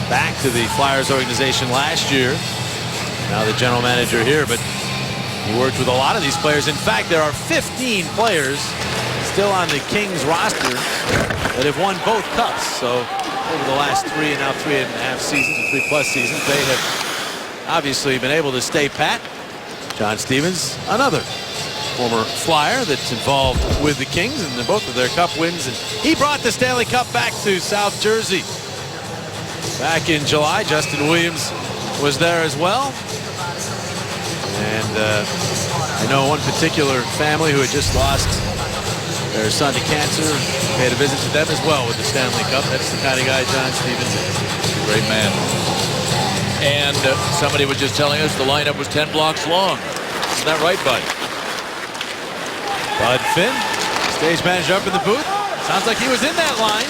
back to the Flyers organization last year. Now the general manager here, but he worked with a lot of these players. In fact, there are 15 players still on the Kings roster that have won both cups. So over the last 3 and now 3.5 seasons, or 3+ seasons, they have obviously been able to stay pat. John Stevens, another former Flyer that's involved with the Kings and both of their cup wins. And he brought the Stanley Cup back to South Jersey back in July. Justin Williams was there as well. And I know one particular family who had just lost their son to cancer. Paid a visit to them as well with the Stanley Cup. That's the kind of guy John Stevens is. Great man. And somebody was just telling us the lineup was 10 blocks long. Isn't that right, Bud? Bud Finn, stage manager up in the booth. Sounds like he was in that line.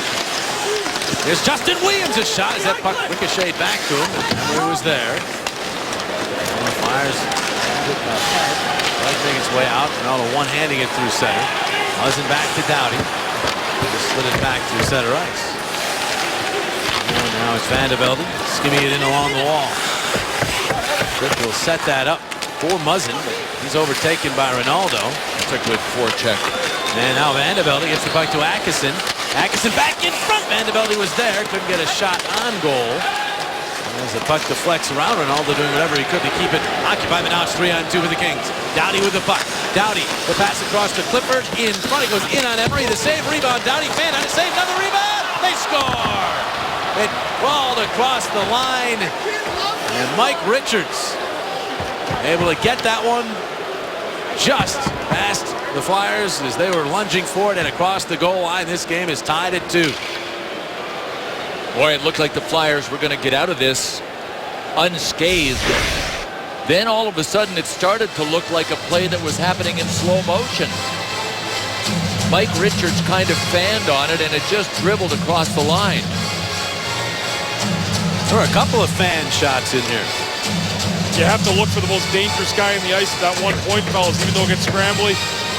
Here's Justin Williams' shot as that puck ricocheted back to him. Emery was there. And the Flyers making its way out. And all the one-handing it through center. Muzzin back to Doughty. Just slid it back to center ice. And now it's Van de Velde skimming it in along the wall. Quick will set that up for Muzzin, but he's overtaken by Ronaldo. That's a good forecheck. And now Van de Velde gets the puck to Atkinson. Atkinson back in front. Van de Velde was there. Couldn't get a shot on goal. As the puck deflects around, Ronaldo doing whatever he could to keep it occupied. But now it's 3-on-2 for the Kings. Doughty with the puck. Doughty, the pass across to Clifford. In front, it goes in on Emery. The save, rebound. Doughty, fan on a save. Another rebound. They score. It crawled across the line. And Mike Richards able to get that one just past the Flyers as they were lunging for it and across the goal line. This game is tied at 2. Boy, it looked like the Flyers were going to get out of this unscathed. Then all of a sudden it started to look like a play that was happening in slow motion. Mike Richards kind of fanned on it and it just dribbled across the line. There were a couple of fan shots in here. You have to look for the most dangerous guy in the ice at that one point, fellas, even though it gets scrambly.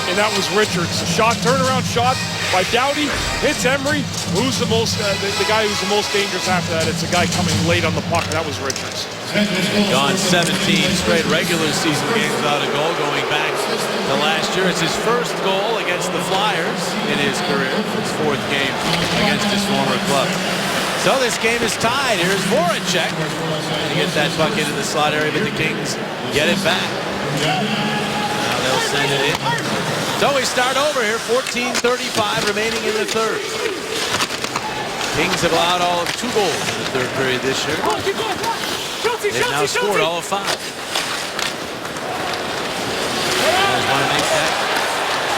And that was Richards. Shot, turnaround shot by Doughty. Hits Emery. Who's the most, the guy who's the most dangerous after that? It's a guy coming late on the puck, and that was Richards. Gone 17 straight regular season games without a goal going back to last year. It's his first goal against the Flyers in his career. His 4th game against his former club. So this game is tied. Here's Voracek. To get that puck into the slot area, but the Kings get it back. Now they'll send it in. So we start over here. 14:35 remaining in the third. Kings have allowed all of 2 goals in the third period this year. They've now scored all of 5. Flyers want to make that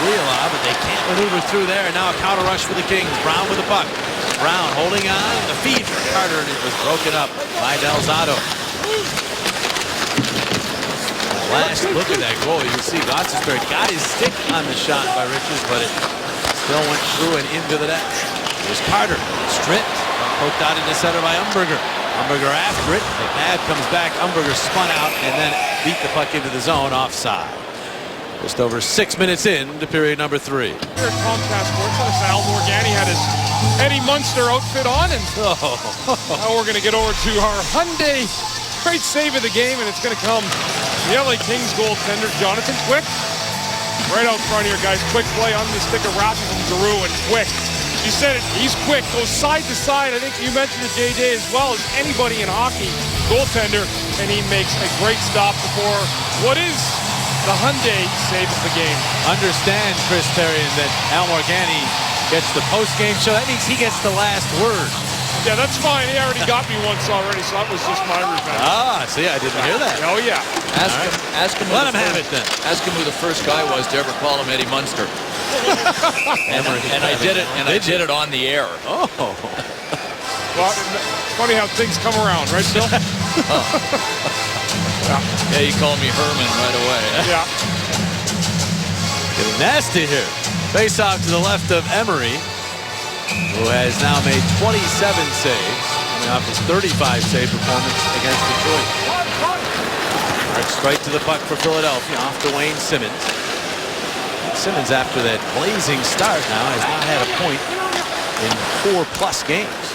3 allowed, but they can't maneuver through there. And now a counter rush for the Kings. Brown with the puck. Brown holding on. The feed for Carter, and it was broken up by Delzato. Last look at that goal. You can see Gostisbehere got his stick on the shot by Richards, but it still went through and into the net. Here's Carter, stripped, poked out into center by Umberger. Umberger after it. McNabb comes back. Umberger spun out and then beat the puck into the zone, offside. Just over 6 minutes into period number 3. Here at Comcast Sports, Al Morgani had his Eddie Munster outfit on, and now we're going to get over to our Hyundai great save of the game, and it's going to come the LA Kings goaltender Jonathan Quick. Right out front here, guys. Quick play on the stick of Rasmussen and Giroux, and Quick. You said it, he's quick, goes side to side. I think you mentioned it, JJ, as well as anybody in hockey, goaltender, and he makes a great stop before what is the Hyundai save of the game. Understand, Chris Therien, that Al Morgani gets the post-game show. That means he gets the last word. Yeah, that's fine. He already got me once already, so that was just my revenge. Ah, see, I didn't hear that. Oh, yeah. Ask him. Let him have it then. Ask him who the first guy was to ever call him Eddie Munster. and I did it. And I did it on the air. Oh. Well, it's funny how things come around, right, Bill? Yeah, you called me Herman right away. Yeah. Getting nasty here. Face off to the left of Emery, who has now made 27 saves, coming off his 35 save performance against Detroit. Mark straight to the puck for Philadelphia, off to Wayne Simmons. Simmons, after that blazing start now, has not had a point in 4+ games.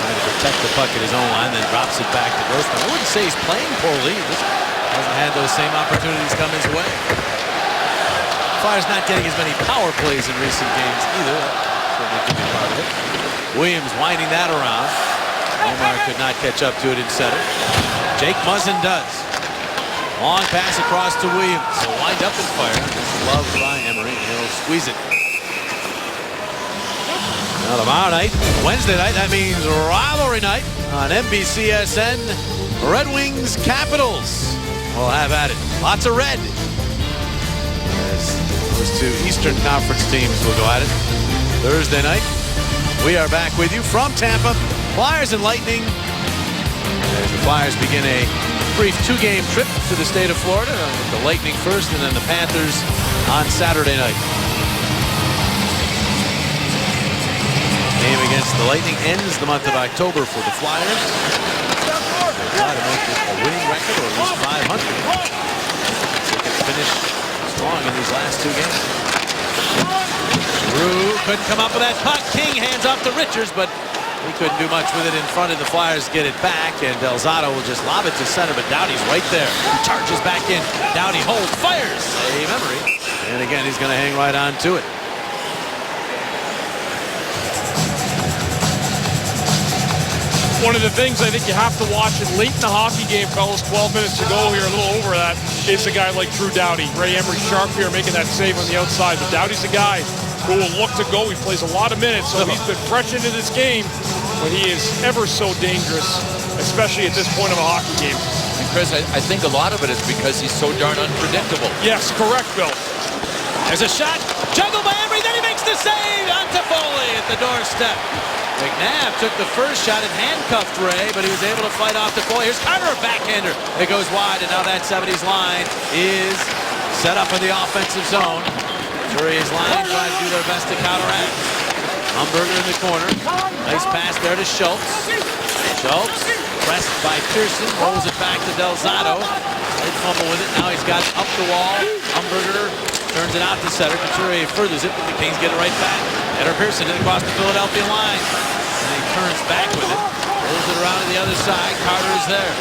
Trying to protect the puck at his own line, then drops it back to Grossman. I wouldn't say he's playing poorly. He just hasn't had those same opportunities come his way. Flyers not getting as many power plays in recent games either. That certainly could be part of it. Williams winding that around. Omar could not catch up to it in center. Jake Muzzin does. Long pass across to Williams. He'll wind up and fire. Loved by Emery. He'll squeeze it. Now tomorrow night, Wednesday night, that means rivalry night on NBCSN. Red Wings Capitals. We'll have at it. Lots of red. Those two Eastern Conference teams will go at it Thursday night. We are back with you from Tampa. Flyers and Lightning. As the Flyers begin a brief 2-game trip to the state of Florida. The Lightning first and then the Panthers on Saturday night. Game against the Lightning ends the month of October for the Flyers. They try to make it a winning record or at least 500. They can finish strong in these last 2 games. Giroux couldn't come up with that puck. King hands off to Richards, but he couldn't do much with it in front of the Flyers. Get it back, and Delzato will just lob it to center, but Doughty's right there. He charges back in. Doughty holds, fires. Save Emery. And again, he's going to hang right on to it. One of the things I think you have to watch in late in the hockey game, fellas, 12 minutes to go here, a little over that, is a guy like Drew Doughty. Ray Emery sharp here making that save on the outside, but Doughty's a guy who will look to go. He plays a lot of minutes, so he's been fresh into this game, but he is ever so dangerous, especially at this point of a hockey game. And Chris, I think a lot of it is because he's so darn unpredictable. Yes, correct, Bill. There's a shot, juggled by Emery, then he makes the save on Toffoli at the doorstep. McNabb took the first shot and handcuffed Ray, but he was able to fight off Toffoli. Here's Carter, a backhander. It goes wide, and now that 70s line is set up in the offensive zone. Couturiers line trying to do their best to counteract. Umberger in the corner. Nice pass there to Schultz. Schultz, pressed by Pearson, rolls it back to Delzato. They fumble with it. Now he's got it up the wall. Umberger turns it out to center. Couturier furthers it, but the Kings get it right back. Eder Pearson in across the Philadelphia line. And he turns back with it. Rolls it around to the other side. Carter is there.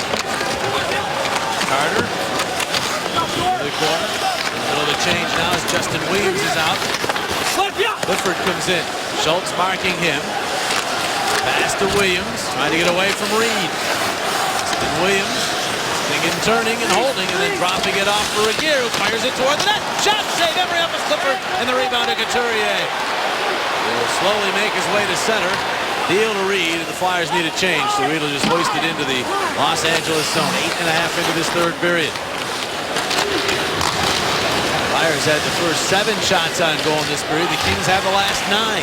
Carter. To the corner. In the middle of the change now as Justin Williams is out. Clifford comes in. Schultz marking him. Pass to Williams. Trying to get away from Reed. Justin Williams. And turning and holding and then dropping it off for Regehr, who fires it toward the net. Shot save, Emery up with Clifford, and the rebound to Couturier. He'll slowly make his way to center. Deal to Reed, and the Flyers need a change, so Reed will just hoist it into the Los Angeles zone. 8.5 into this third period. Flyers had the first 7 shots on goal in this period. The Kings have the last 9.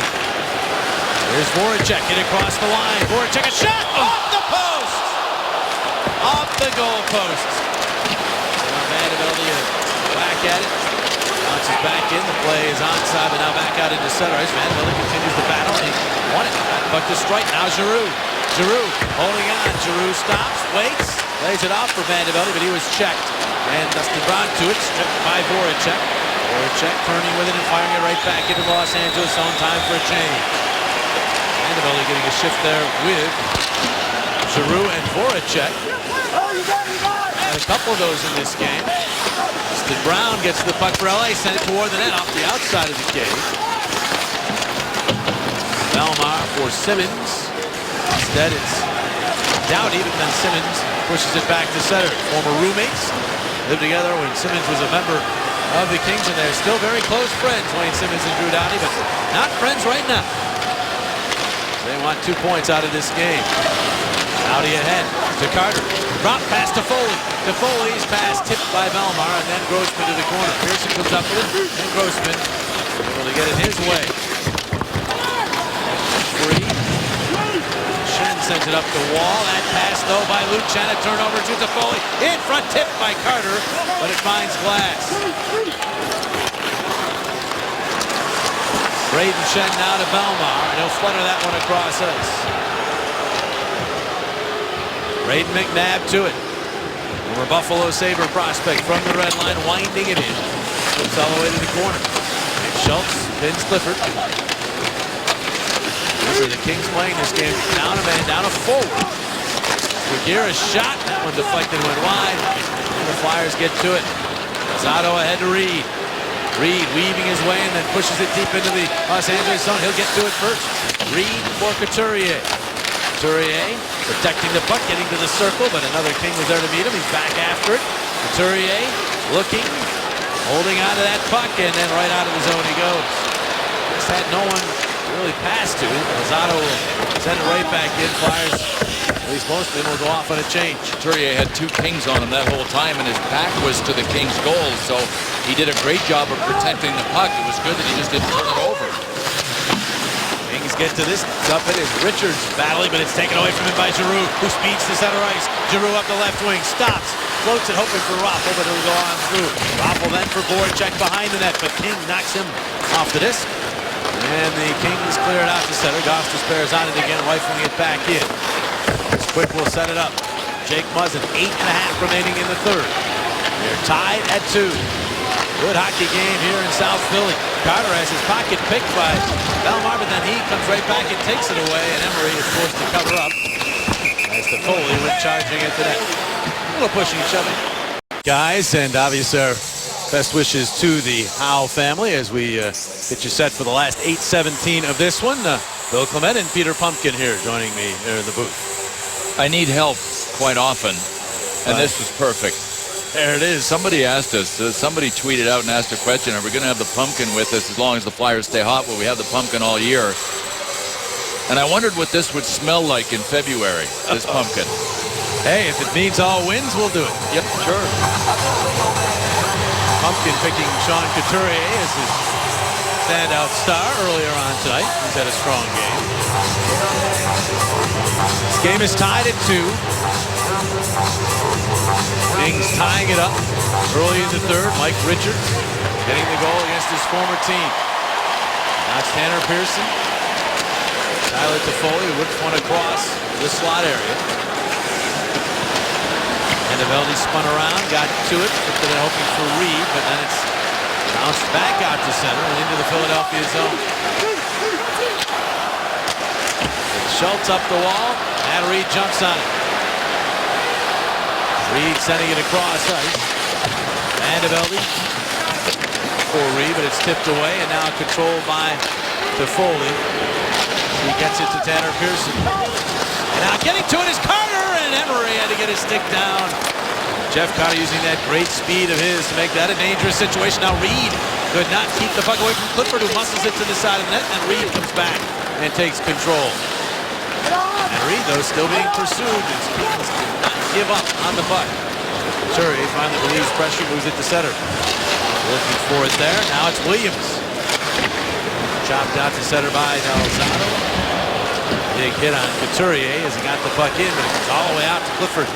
Here's Voracek, hit across the line. Voracek, a shot off the post! Off the goal post. Vanderbilt back at it. Bounces back in. The play is onside, but now back out into center ice. Vanderbilt continues the battle. He won it. But to strike. Now Giroux. Giroux holding on. Giroux stops, waits, lays it off for Vanderbilt, but he was checked. And Dustin Brown to it, stripped by Voracek. Voracek turning with it and firing it right back into Los Angeles zone. Time for a change. Vanderbilt getting a shift there with Giroux and Voracek. Had a couple of those in this game. Dustin Brown gets the puck for LA, sent it toward the net off the outside of the cage. Belmar for Simmons. Instead it's Doughty, but then Simmons pushes it back to center. Former roommates lived together when Simmons was a member of the Kings, and they're still very close friends, Wayne Simmons and Drew Doughty, but not friends right now. They want 2 points out of this game. Doughty ahead to Carter. Drop pass to Foley. To Foley's pass tipped by Belmar, and then Grossman to the corner. Pearson comes up with it, and Grossman able to get it his way. Free. Shen sends it up the wall. That pass, though, by Luke Chen. A turnover to Foley. In front, tipped by Carter, but it finds glass. Braden Shen now to Belmar, and he'll flutter that one across ice. Braden McNabb to it. Former Buffalo Sabre prospect from the red line, winding it in. Flips all the way to the corner. And Schultz pins Clifford. The Kings playing this game down a man, down a forward. Reguera's shot, that one deflected, went wide. And the Flyers get to it. Zotto ahead to Reed. Reed weaving his way and then pushes it deep into the Los Angeles zone. He'll get to it first. Reed for Couturier. Couturier protecting the puck, getting to the circle, but another King was there to meet him. He's back after it. Couturier looking, holding on to that puck, and then right out of the zone he goes. Just had no one really pass to. Zotto will send it right back in. Flyers, at least most of them, will go off on a change. Couturier had 2 Kings on him that whole time, and his back was to the Kings' goal, so he did a great job of protecting the puck. It was good that he just didn't turn it over. Kings get to this. Up it is Richards battling, but it's taken away from him by Giroux, who speeds to center ice. Giroux up the left wing, stops, floats it, hoping for Raffl, but it'll go on through. Raffl then for Voracek behind the net, but King knocks him off the disc. And the Kings clear it out to center. Gostisbehere on it again, rifling it back in. Quick will set it up. Jake Muzzin, 8.5 remaining in the third. They're tied at 2. Good hockey game here in South Philly. Carter has his pocket picked by Belmar, but then he comes right back and takes it away, and Emery is forced to cover up as the Foley went charging at the net. A little pushing each other. Guys, and obviously our best wishes to the Howe family as we get you set for the last 8:17 of this one. Bill Clement and Peter Pumpkin here joining me here in the booth. I need help quite often, and this was perfect. There it is. Somebody asked us, somebody tweeted out and asked a question, are we going to have the pumpkin with us as long as the Flyers stay hot? Will we have the pumpkin all year? And I wondered what this would smell like in February, this pumpkin. Hey, if it means all wins, we'll do it. Yep, sure. Pumpkin picking Sean Couturier as his standout star earlier on tonight. He's had a strong game. This game is tied at 2. Kings tying it up early in the third. Mike Richards getting the goal against his former team. That's Tanner Pearson. Tyler Toffoli whips one across the slot area. And Eovaldi spun around, got to it, flipped it hoping for Reed, but then it's bounced back out to center and into the Philadelphia zone. Schultz up the wall, and Reed jumps on it. Reed sending it across ice. And Eovaldi for Reed, but it's tipped away, and now controlled by Toffoli. He gets it to Tanner Pearson. And now getting to it is Carter, and Emery had to get his stick down. Jeff Carter using that great speed of his to make that a dangerous situation. Now Reed could not keep the puck away from Clifford, who muscles it to the side of the net, and Reed comes back and takes control. And Reed, though, still being pursued. His Kings did not give up on the puck. Sure, he finally relieves pressure, moves it to center. Looking for it there. Now it's Williams. Chopped out to center by Del Zotto. Big hit on Couturier as he got the puck in, but it comes all the way out to Clifford.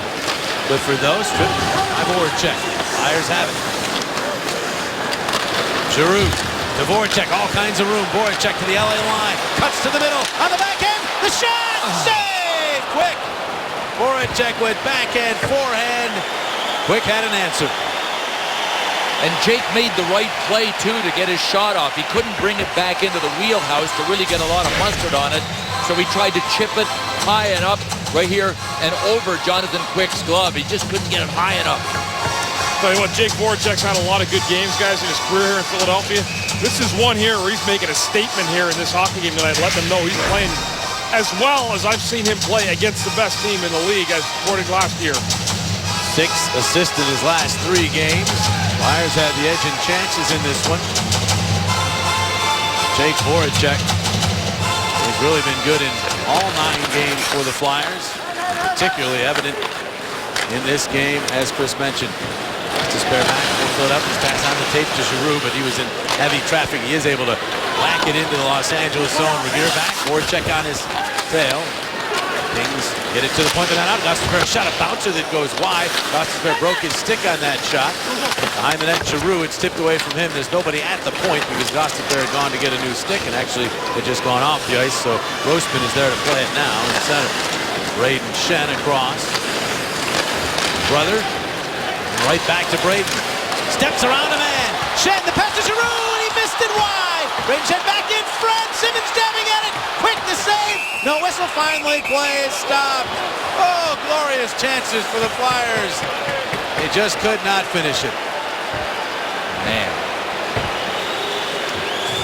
Clifford, though, stripped by Voracek. Flyers have it. Giroux to Voracek, all kinds of room. Voracek to the LA line, cuts to the middle, on the back end, the shot, save, Quick. Voracek went backhand, forehand. Quick had an answer. And Jake made the right play, too, to get his shot off. He couldn't bring it back into the wheelhouse to really get a lot of mustard on it. So he tried to chip it high and up right here and over Jonathan Quick's glove. He just couldn't get it high enough. Tell you what, Jake Voracek's had a lot of good games, guys, in his career here in Philadelphia. This is one here where he's making a statement here in this hockey game tonight. Let them know he's playing as well as I've seen him play against the best team in the league, as reported last year. 6 assists in his last 3 games. Flyers had the edge in chances in this one. Jake Voracek has really been good in all 9 games for the Flyers. Particularly evident in this game, as Chris mentioned. To spare back for Philadelphia's pass on the tape to Giroux, but he was in heavy traffic. He is able to whack it into the Los Angeles zone. Revere back. Voracek on his tail. Kings get it to the point of that out. Gostisbehere shot a bouncer that goes wide. Gostisbehere broke his stick on that shot. Behind the net, Giroux, it's tipped away from him. There's nobody at the point because Gostisbehere had gone to get a new stick and actually had just gone off the ice. So Grossman is there to play it now in center. Braden Shen across. Brother. Right back to Braden. Steps around a man. Shen, the pass to Giroux, and he missed it wide. Braden Shen back in front. Simmons dabbing at it. Quick to save. No whistle. Finally, play is stopped. Oh, glorious chances for the Flyers. They just could not finish it. Man.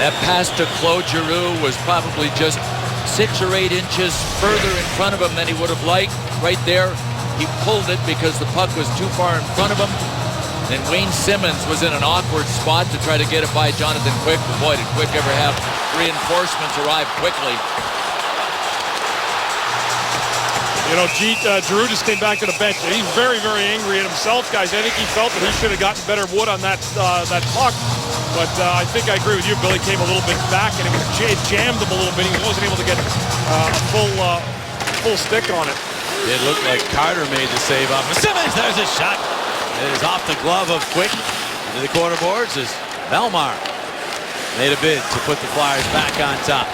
That pass to Claude Giroux was probably just 6 or 8 inches further in front of him than he would have liked. Right there, he pulled it because the puck was too far in front of him. And Wayne Simmons was in an awkward spot to try to get it by Jonathan Quick. But boy, did Quick ever have reinforcements arrive quickly. You know, Giroux just came back to the bench. And he's very, very angry at himself, guys. I think he felt that he should have gotten better wood on that puck. But I think I agree with you. Billy came a little bit back, and it jammed him a little bit. He wasn't able to get a full stick on it. It looked like Carter made the save off of Simmons. There's a shot. It is off the glove of Quick. Into the corner boards as Belmar made a bid to put the Flyers back on top.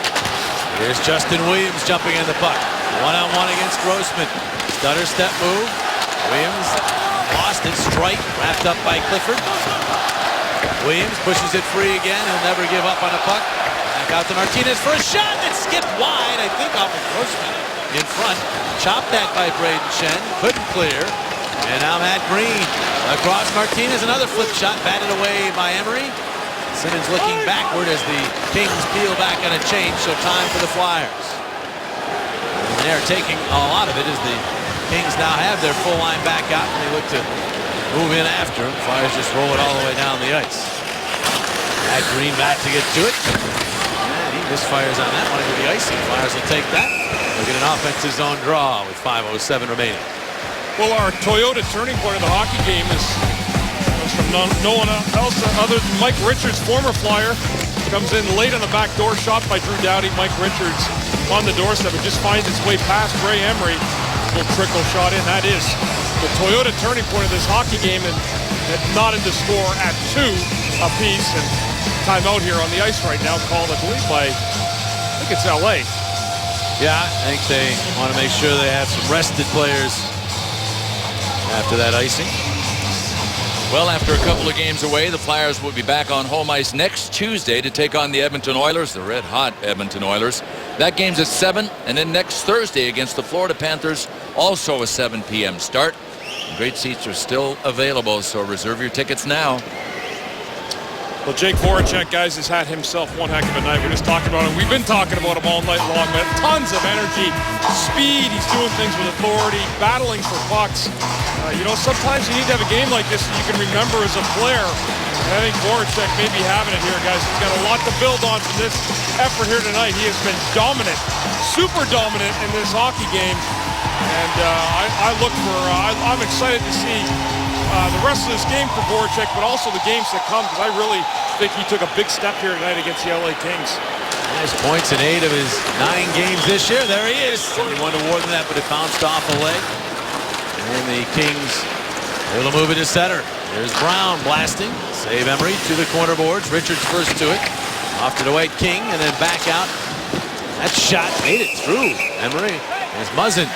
Here's Justin Williams jumping in the puck. One-on-one against Grossman. Stutter step move. Williams lost it. Strike wrapped up by Clifford. Williams pushes it free again. He'll never give up on a puck. Back out to Martinez for a shot that skipped wide, I think, off of Grossman in front. Chopped that by Braden Shen. Couldn't clear. And now Matt Green across Martinez. Another flip shot batted away by Emery. Simmons looking backward as the Kings peel back on a change. So time for the Flyers. And they're taking a lot of it as the Kings now have their full line back out and they look to move in after them. Flyers just roll it all the way down the ice. Matt Green back to get to it. And he misfires on that one into the icing. Flyers will take that. Look at an offensive zone draw with 5:07 remaining. Well, our Toyota turning point of the hockey game is from no one else other than Mike Richards, former Flyer. Comes in late on the back door, shot by Drew Doughty. Mike Richards on the doorstep. It just finds its way past Ray Emery. Little trickle shot in. That is the Toyota turning point of this hockey game, and not in the score at 2 apiece. And timeout here on the ice right now, called, I believe, by, I think it's LA. Yeah, I think they want to make sure they have some rested players after that icing. Well, after a couple of games away, the Flyers will be back on home ice next Tuesday to take on the Edmonton Oilers, the red-hot Edmonton Oilers. That game's at 7, and then next Thursday against the Florida Panthers, also a 7 p.m. start. Great seats are still available, so reserve your tickets now. Well, Jake Voracek, guys, has had himself one heck of a night. We're just talking about him. We've been talking about him all night long, man. Tons of energy, speed. He's doing things with authority, battling for pucks. You know, sometimes you need to have a game like this that you can remember as a player. And I think Voracek may be having it here, guys. He's got a lot to build on from this effort here tonight. He has been dominant, super dominant in this hockey game. And I'm excited to see the rest of this game for Voracek, but also the games that come, because I really think he took a big step here tonight against the LA Kings. Nice points in 8 of his 9 games this year. There he is. He wanted more than that, but it bounced off a leg. And the Kings able to move it to center. There's Brown blasting. Save Emery to the corner boards. Richards first to it. Off to Dwight King and then back out. That shot made it through Emery. There's Muzzin.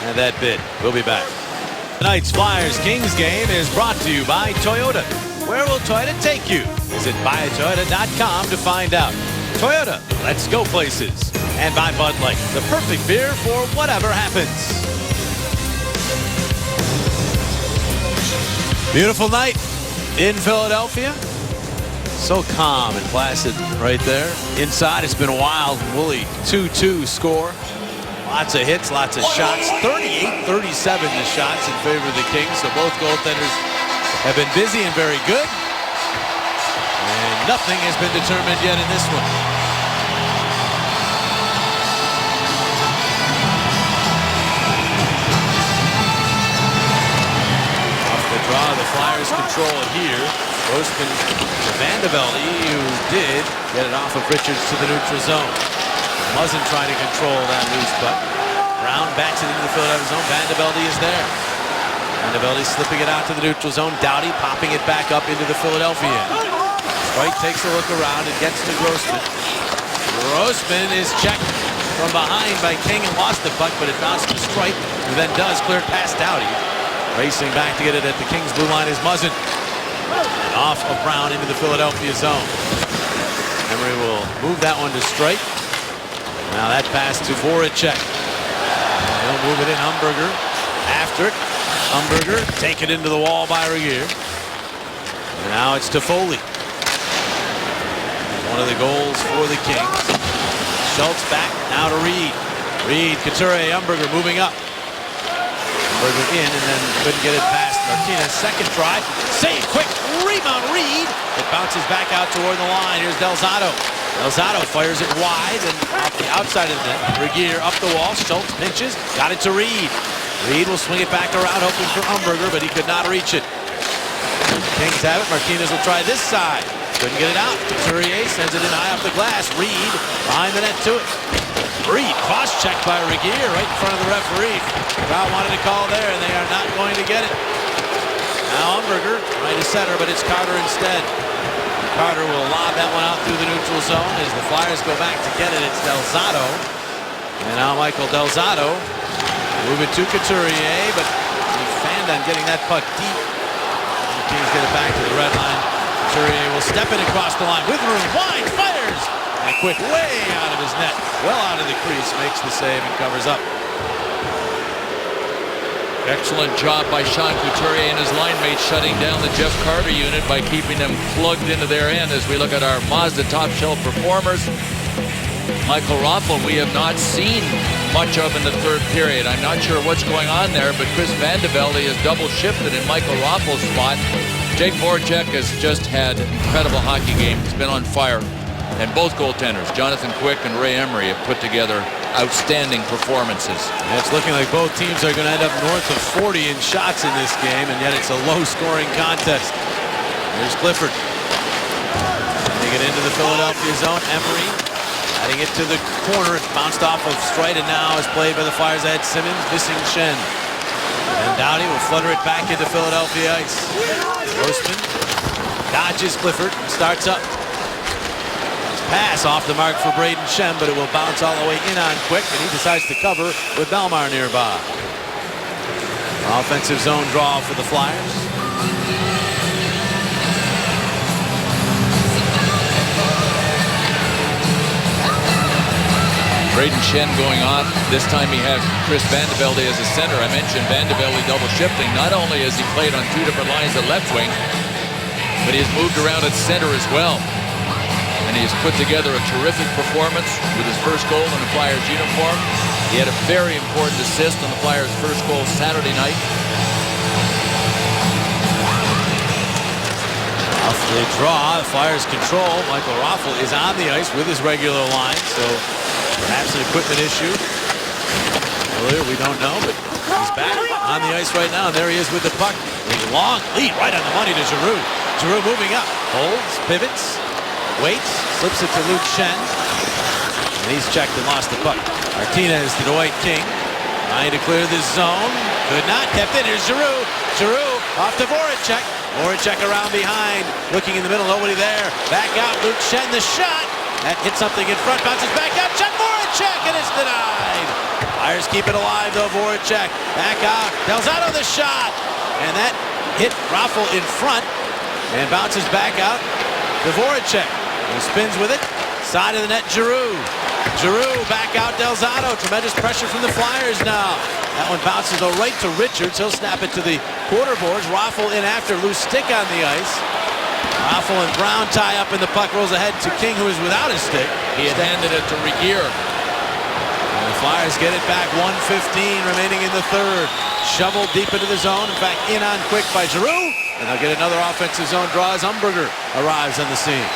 And that bid. We'll be back. Tonight's Flyers-Kings game is brought to you by Toyota. Where will Toyota take you? Visit buyatoyota.com to find out. Toyota, let's go places. And by Bud Light, the perfect beer for whatever happens. Beautiful night in Philadelphia. So calm and placid right there. Inside, it's been a wild, woolly 2-2 score. Lots of hits, lots of shots. 38-37 the shots in favor of the Kings. So both goaltenders have been busy and very good. And nothing has been determined yet in this one. Off the draw, the Flyers control it here. Grossman to Vandevelde, who did get it off of Richards to the neutral zone. Muzzin trying to control that loose puck. Brown backs it into the Philadelphia zone. Vandevelde is there. Vandevelde slipping it out to the neutral zone. Doughty popping it back up into the Philadelphia end. Streit takes a look around and gets to Grossman. Grossman is checked from behind by King and lost the puck, but it bounced to Streit, who then does clear it past Doughty. Racing back to get it at the Kings blue line is Muzzin. And off of Brown into the Philadelphia zone. Emery will move that one to Streit. Now that pass to Voracek. He'll move it in. Umberger after it. Umberger take it into the wall by Regier. And now it's to Foley. One of the goals for the Kings. Schultz back now to Reed. Reed, Couturier, Umberger moving up. Umberger in and then couldn't get it past Martinez. Second try. Save quick. Rebound Reed. It bounces back out toward the line. Here's Delzato. Delzato fires it wide and off the outside of the net. Regier up the wall. Schultz pinches. Got it to Reed. Reed will swing it back around hoping for Umberger, but he could not reach it. Kings have it. Martinez will try this side. Couldn't get it out. Couturier sends it in high off the glass. Reed behind the net to it. Reed cross-checked by Regier right in front of the referee. Crowd wanted to call there, and they are not going to get it. Now Umberger right to center, but it's Carter instead. Carter will lob that one out through the neutral zone as the Flyers go back to get it. It's Delzato. And now Michael Delzato move it to Couturier, but he fanned on getting that puck deep. The Kings get it back to the red line. Couturier will step in across the line with room. Wide fires! And Quick way out of his net. Well out of the crease. Makes the save and covers up. Excellent job by Sean Couturier and his line mates shutting down the Jeff Carter unit by keeping them plugged into their end. As we look at our Mazda top shelf performers, Michael Raffl we have not seen much of in the third period. I'm not sure what's going on there, but Chris Vandevelde is double shifted in Michael Raffl's spot. Jake Voracek has just had incredible hockey game. He's been on fire. And both goaltenders, Jonathan Quick and Ray Emery, have put together outstanding performances. It's looking like both teams are going to end up north of 40 in shots in this game, and yet it's a low-scoring contest. There's Clifford. Sending it into the Philadelphia zone. Emery adding it to the corner. It bounced off of Streit and now is played by the Flyers. Ed Simmons missing Schenn. And Doughty will flutter it back into Philadelphia ice. Grossman dodges Clifford, starts up. Pass off the mark for Braden Schenn, but it will bounce all the way in on Quick, and he decides to cover with Belmar nearby. Offensive zone draw for the Flyers. Braden Schenn going off. This time he had Chris Vandevelde as a center. I mentioned Vandevelde double shifting. Not only has he played on two different lines at left wing, but he has moved around at center as well. And he has put together a terrific performance with his first goal in the Flyers uniform. He had a very important assist on the Flyers' first goal Saturday night. Off the draw, the Flyers control. Michael Raffl is on the ice with his regular line, so perhaps an equipment issue. Earlier, we don't know, but he's back on the ice right now, and there he is with the puck. A long lead right on the money to Giroux. Giroux moving up, holds, pivots, waits, slips it to Luke Schenn. And he's checked and lost the puck. Martinez to Dwight King. Trying to clear this zone. Could not. Kept in. Here's Giroux. Giroux off to Voracek. Voracek around behind. Looking in the middle. Nobody there. Back out. Luke Schenn. The shot. That hit something in front. Bounces back out. Shot Voracek. And it's denied. Flyers keep it alive though. Voracek. Back out. Delzato the shot. And that hit Raffl in front. And bounces back out to Voracek. He spins with it. Side of the net. Giroux. Giroux back out. Delzato. Tremendous pressure from the Flyers now. That one bounces though right to Richards. He'll snap it to the quarter boards. Raffl in after. Loose stick on the ice. Raffl and Brown tie up and the puck rolls ahead to King, who is without his stick. He had handed it to Regeer. And the Flyers get it back. 1:15 remaining in the third. Shoveled deep into the zone. In fact, in on quick by Giroux. And they'll get another offensive zone draw as Umberger arrives on the scene.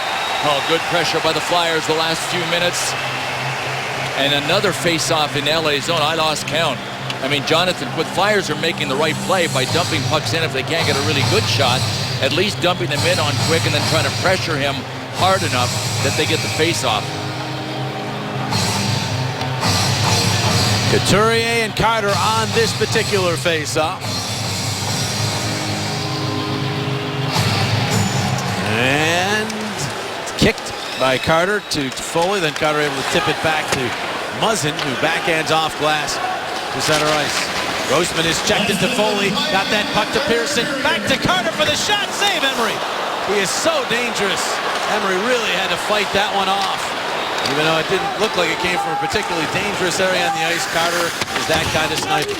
Oh, good pressure by the Flyers the last few minutes. And another face-off in LA zone. I lost count. I mean, Jonathan, with Flyers are making the right play by dumping pucks in if they can't get a really good shot, at least dumping them in on quick and then trying to pressure him hard enough that they get the face-off. Couturier and Carter on this particular face-off. And kicked by Carter to Foley. Then Carter able to tip it back to Muzzin, who backhands off glass to center ice. Grossman is checked into Foley. Got that puck to Pearson. Back to Carter for the shot. Save Emery. He is so dangerous. Emery really had to fight that one off. Even though it didn't look like it came from a particularly dangerous area on the ice, Carter is that kind of sniper.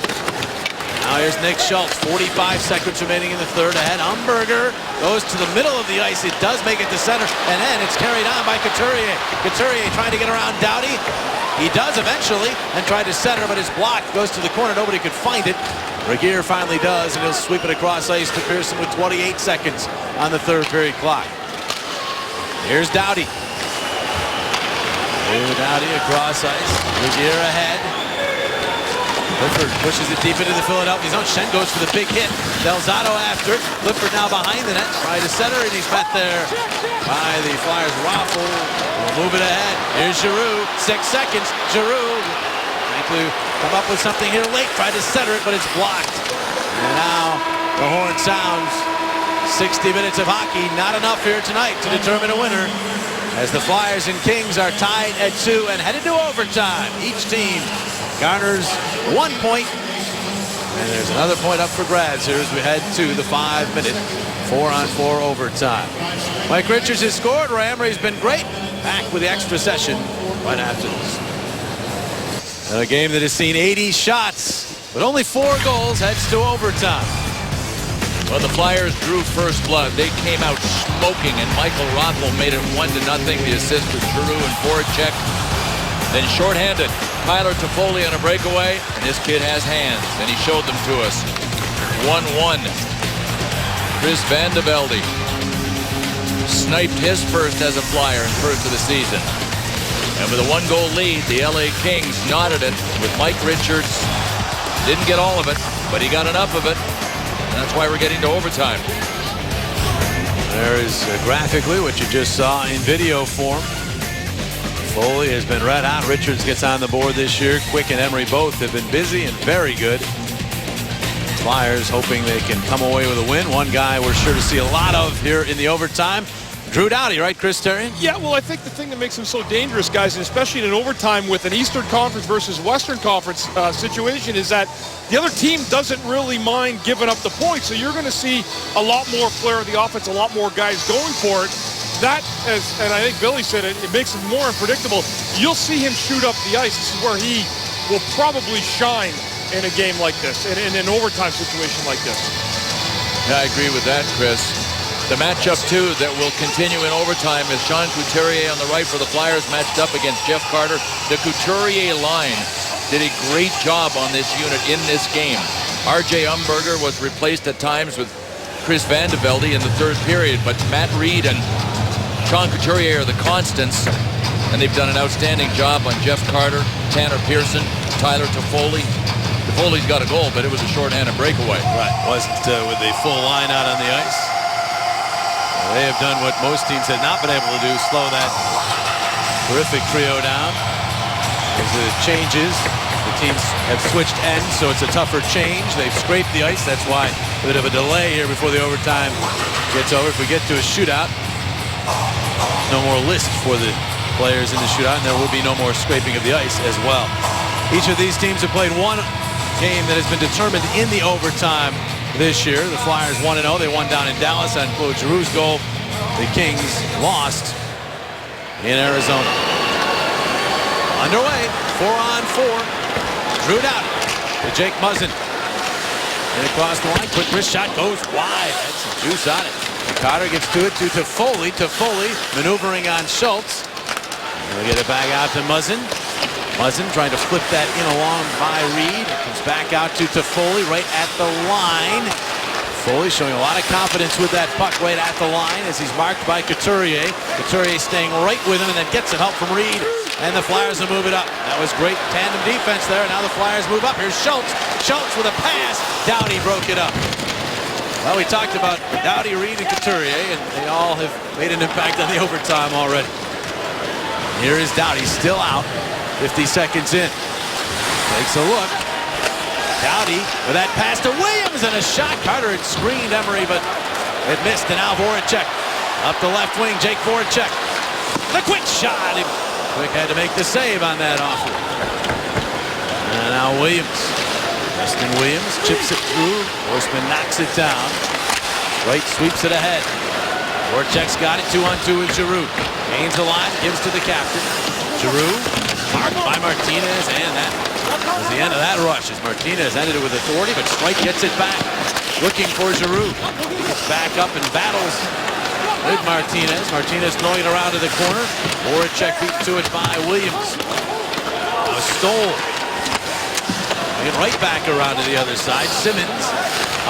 Now here's Nick Schultz. 45 seconds remaining in the third. Ahead, Umberger goes to the middle of the ice. It does make it to center, and then it's carried on by Couturier. Couturier trying to get around Doughty. He does eventually, and tried to center, but it's blocked. Goes to the corner. Nobody could find it. Regeer finally does, and he'll sweep it across ice to Pearson with 28 seconds on the third period clock. Here's Doughty. Doughty across ice. Regeer ahead. Clifford pushes it deep into the Philadelphia zone. Schenn goes for the big hit. Delzato after it. Clifford now behind the net. Trying to center, and he's met there by the Flyers. Raffl will move it ahead. Here's Giroux. 6 seconds. Giroux trying to come up with something here late. Tried to center it, but it's blocked. And now the horn sounds. 60 minutes of hockey. Not enough here tonight to determine a winner, as the Flyers and Kings are tied at 2 and headed to overtime. Each team garners 1 point, and there's another point up for grabs here as we head to the 5-minute 4-on-4 overtime. Mike Richards has scored. Ray Emery's been great. Back with the extra session right after this. And a game that has seen 80 shots, but only 4 goals, heads to overtime. Well, the Flyers drew first blood. They came out smoking, and Michael Raffl made it 1-0. The assist with Giroux and Voracek. Then shorthanded, Tyler Toffoli on a breakaway, and this kid has hands, and he showed them to us. 1-1. Chris Vandevelde sniped his first as a Flyer and first of the season. And with a 1-goal lead, the LA Kings knotted it with Mike Richards. Didn't get all of it, but he got enough of it. And that's why we're getting to overtime. There is graphically what you just saw in video form. Foley has been red hot. Richards gets on the board this year. Quick and Emery both have been busy and very good. Flyers hoping they can come away with a win. One guy we're sure to see a lot of here in the overtime. Drew Doughty, right, Chris Terry? Yeah, well, I think the thing that makes him so dangerous, guys, and especially in an overtime with an Eastern Conference versus Western Conference situation, is that the other team doesn't really mind giving up the points. So you're going to see a lot more flair of the offense, a lot more guys going for it. That, and I think Billy said it, it makes him more unpredictable. You'll see him shoot up the ice. This is where he will probably shine in a game like this, in an overtime situation like this. Yeah, I agree with that, Chris. The matchup, too, that will continue in overtime is Sean Couturier on the right for the Flyers matched up against Jeff Carter. The Couturier line did a great job on this unit in this game. R.J. Umberger was replaced at times with Chris Vandevelde in the third period, but Matt Reed and Sean Couturier are the constants, and they've done an outstanding job on Jeff Carter, Tanner Pearson, Tyler Toffoli. Toffoli's got a goal, but it was a shorthanded breakaway. Right, wasn't with the full line out on the ice. They have done what most teams have not been able to do, slow that terrific trio down. As the changes, the teams have switched ends, so it's a tougher change. They've scraped the ice. That's why a bit of a delay here before the overtime gets over. If we get to a shootout, no more list for the players in the shootout, and there will be no more scraping of the ice as well. Each of these teams have played one game that has been determined in the overtime this year. The Flyers 1-0. They won down in Dallas on Claude Giroux's goal. The Kings lost in Arizona. Underway, 4-on-4. Drew Doughty to Jake Muzzin. And across the line, quick wrist shot goes wide. That's some juice on it. Carter gets to it to Toffoli. Toffoli maneuvering on Schultz. We'll get it back out to Muzzin. Muzzin trying to flip that in along by Reed. Comes back out to Toffoli right at the line. Toffoli showing a lot of confidence with that puck right at the line as he's marked by Couturier. Couturier staying right with him and then gets some help from Reed. And the Flyers will move it up. That was great tandem defense there. Now the Flyers move up. Here's Schultz. Schultz with a pass. Doughty broke it up. Well, we talked about Doughty, Reed, and Couturier, and they all have made an impact on the overtime already. Here is Doughty still out. 50 seconds in. Takes a look. Doughty with that pass to Williams and a shot. Carter had screened Emery, but it missed. And now Voracek up the left wing. Jake Voracek. The quick shot. Quick had to make the save on that offer. And now Williams. Preston Williams chips it through. Horseman knocks it down. Right sweeps it ahead. Voracek's got it 2-on-2 with Giroux. Gains the line, gives to the captain. Giroux marked by Martinez, and that was the end of that rush as Martinez ended it with authority, but Strike gets it back. Looking for Giroux. He's back up and battles with Martinez. Martinez throwing it around to the corner. Voracek beat to it by Williams. Stoll. And right back around to the other side. Simmons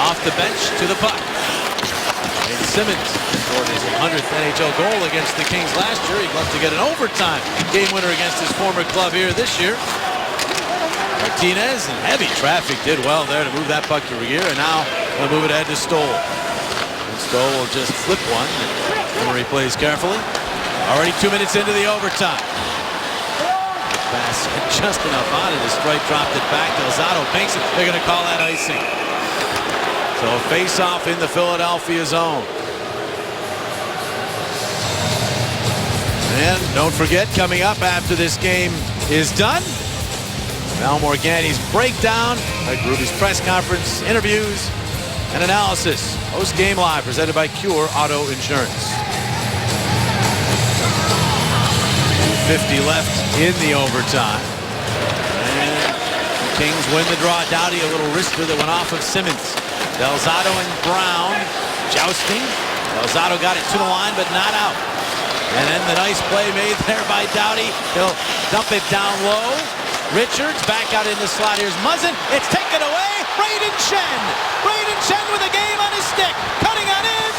off the bench to the puck. And Simmons scored his 100th NHL goal against the Kings last year. He'd love to get an overtime game winner against his former club here this year. Martinez and heavy traffic did well there to move that puck to Regier, and now they'll move it ahead to Stoll. And Stoll will just flip one. Emery plays carefully. Already 2 minutes into the overtime. Pass just enough on it. The Strike dropped it back. Delzato banks it. They're going to call that icing. So a face-off in the Philadelphia zone. And don't forget, coming up after this game is done, Val Morganti's breakdown, Mike Ruby's press conference, interviews, and analysis. Post-game live presented by Cure Auto Insurance. 50 left in the overtime. And the Kings win the draw. Doughty, a little wrister that went off of Simmons. Delzato and Brown jousting. Delzato got it to the line, but not out. And then the nice play made there by Doughty. He'll dump it down low. Richards back out in the slot. Here's Muzzin. It's taken away. Brayden Schenn. Brayden Schenn with a game on his stick. Cutting on in.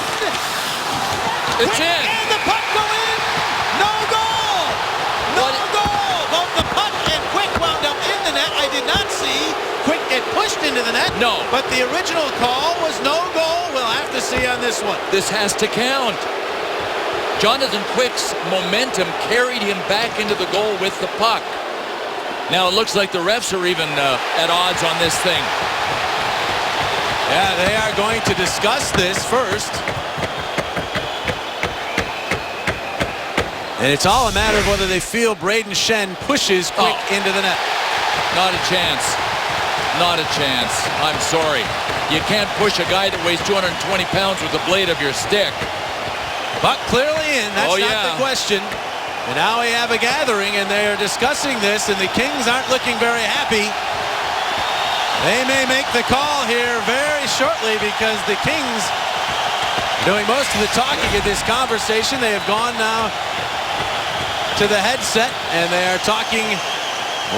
It's in. And the puck go in. No goal. No goal. Both the puck and Quick wound up in the net. I did not see Quick get pushed into the net. No. But the original call was no goal. We'll have to see on this one. This has to count. Jonathan Quick's momentum carried him back into the goal with the puck. Now it looks like the refs are even at odds on this thing. Yeah, they are going to discuss this first. And it's all a matter of whether they feel Brayden Schenn pushes Quick into the net. Not a chance. Not a chance. I'm sorry. You can't push a guy that weighs 220 pounds with the blade of your stick. Puck clearly in. That's not the question. And now we have a gathering, and they are discussing this, and the Kings aren't looking very happy. They may make the call here very shortly because the Kings are doing most of the talking in this conversation. They have gone now to the headset, and they are talking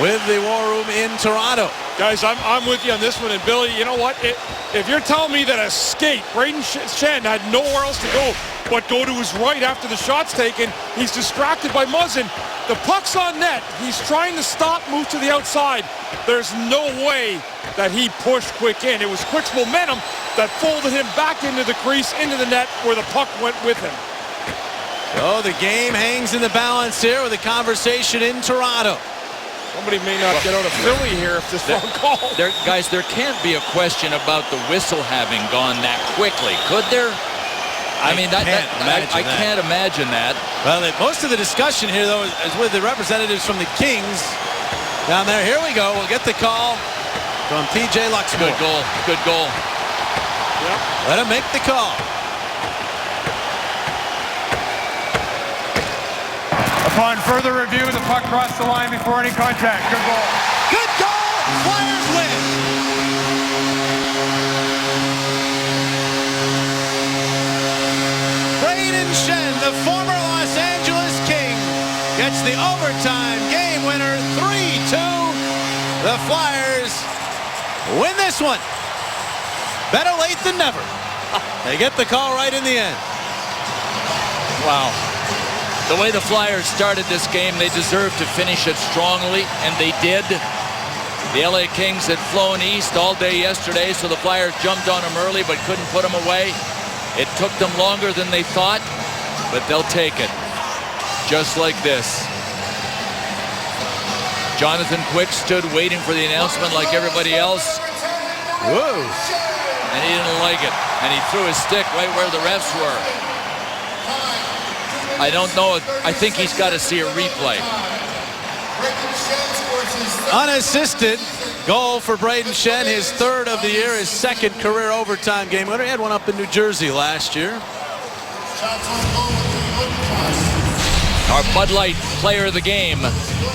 with the War Room in Toronto. Guys, I'm with you on this one. And Billy, you know what? If you're telling me that a skate, Brayden Schenn had nowhere else to go but go to his right after the shot's taken, he's distracted by Muzzin. The puck's on net. He's trying to stop, move to the outside. There's no way that he pushed Quick in. It was Quick's momentum that folded him back into the crease, into the net, where the puck went with him. So the game hangs in the balance here with a conversation in Toronto. Somebody may not get out of Philly here if this phone call. Guys, there can't be a question about the whistle having gone that quickly, could there? I mean, I can't imagine that. Well, most of the discussion here, though, is with the representatives from the Kings down there. Here we go. We'll get the call from TJ Luxmore. Good goal. Good goal. Yep. Let him make the call. Upon further review, the puck crossed the line before any contact. Good goal. Good goal. Flyers win. Braden Shen, the former Los Angeles King, gets the overtime game winner, 3-2. The Flyers win this one. Better late than never. They get the call right in the end. Wow. The way the Flyers started this game, they deserved to finish it strongly, and they did. The LA Kings had flown east all day yesterday, so the Flyers jumped on them early but couldn't put them away. It took them longer than they thought, but they'll take it. Just like this. Jonathan Quick stood waiting for the announcement like everybody else. Whoa. And he didn't like it. And he threw his stick right where the refs were. I don't know. I think he's got to see a replay. Unassisted goal for Braden Shen, his third of the year, his second career overtime game winner. He had one up in New Jersey last year. Our Bud Light player of the game,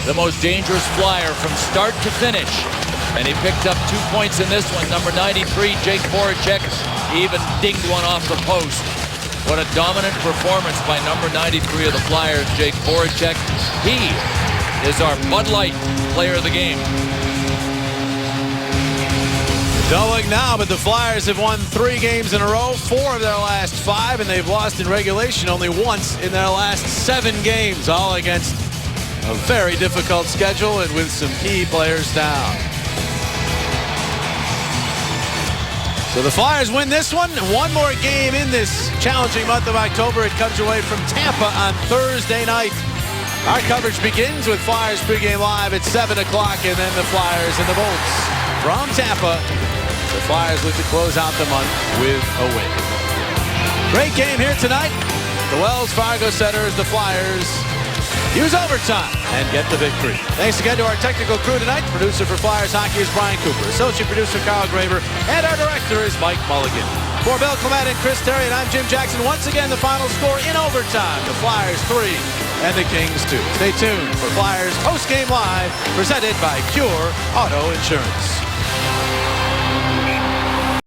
the most dangerous Flyer from start to finish. And he picked up 2 points in this one. Number 93, Jake Voracek. He even dinged one off the post. What a dominant performance by number 93 of the Flyers, Jake Voracek. He is our Bud Light player of the game. Don't look now, but the Flyers have won 3 games in a row, 4 of their last 5, and they've lost in regulation only once in their last 7 games, all against a very difficult schedule and with some key players down. So the Flyers win this one. One more game in this challenging month of October. It comes away from Tampa on Thursday night. Our coverage begins with Flyers pregame live at 7 o'clock, and then the Flyers and the Bolts from Tampa. The Flyers look to close out the month with a win. Great game here tonight. The Wells Fargo Center as the Flyers use overtime and get the victory. Thanks again to our technical crew tonight. Producer for Flyers Hockey is Brian Cooper. Associate producer Carl Graver. And our director is Mike Mulligan. For Bill Clement and Chris Terry, and I'm Jim Jackson. Once again, the final score in overtime. The Flyers 3 and the Kings 2. Stay tuned for Flyers Post Game Live, presented by Cure Auto Insurance.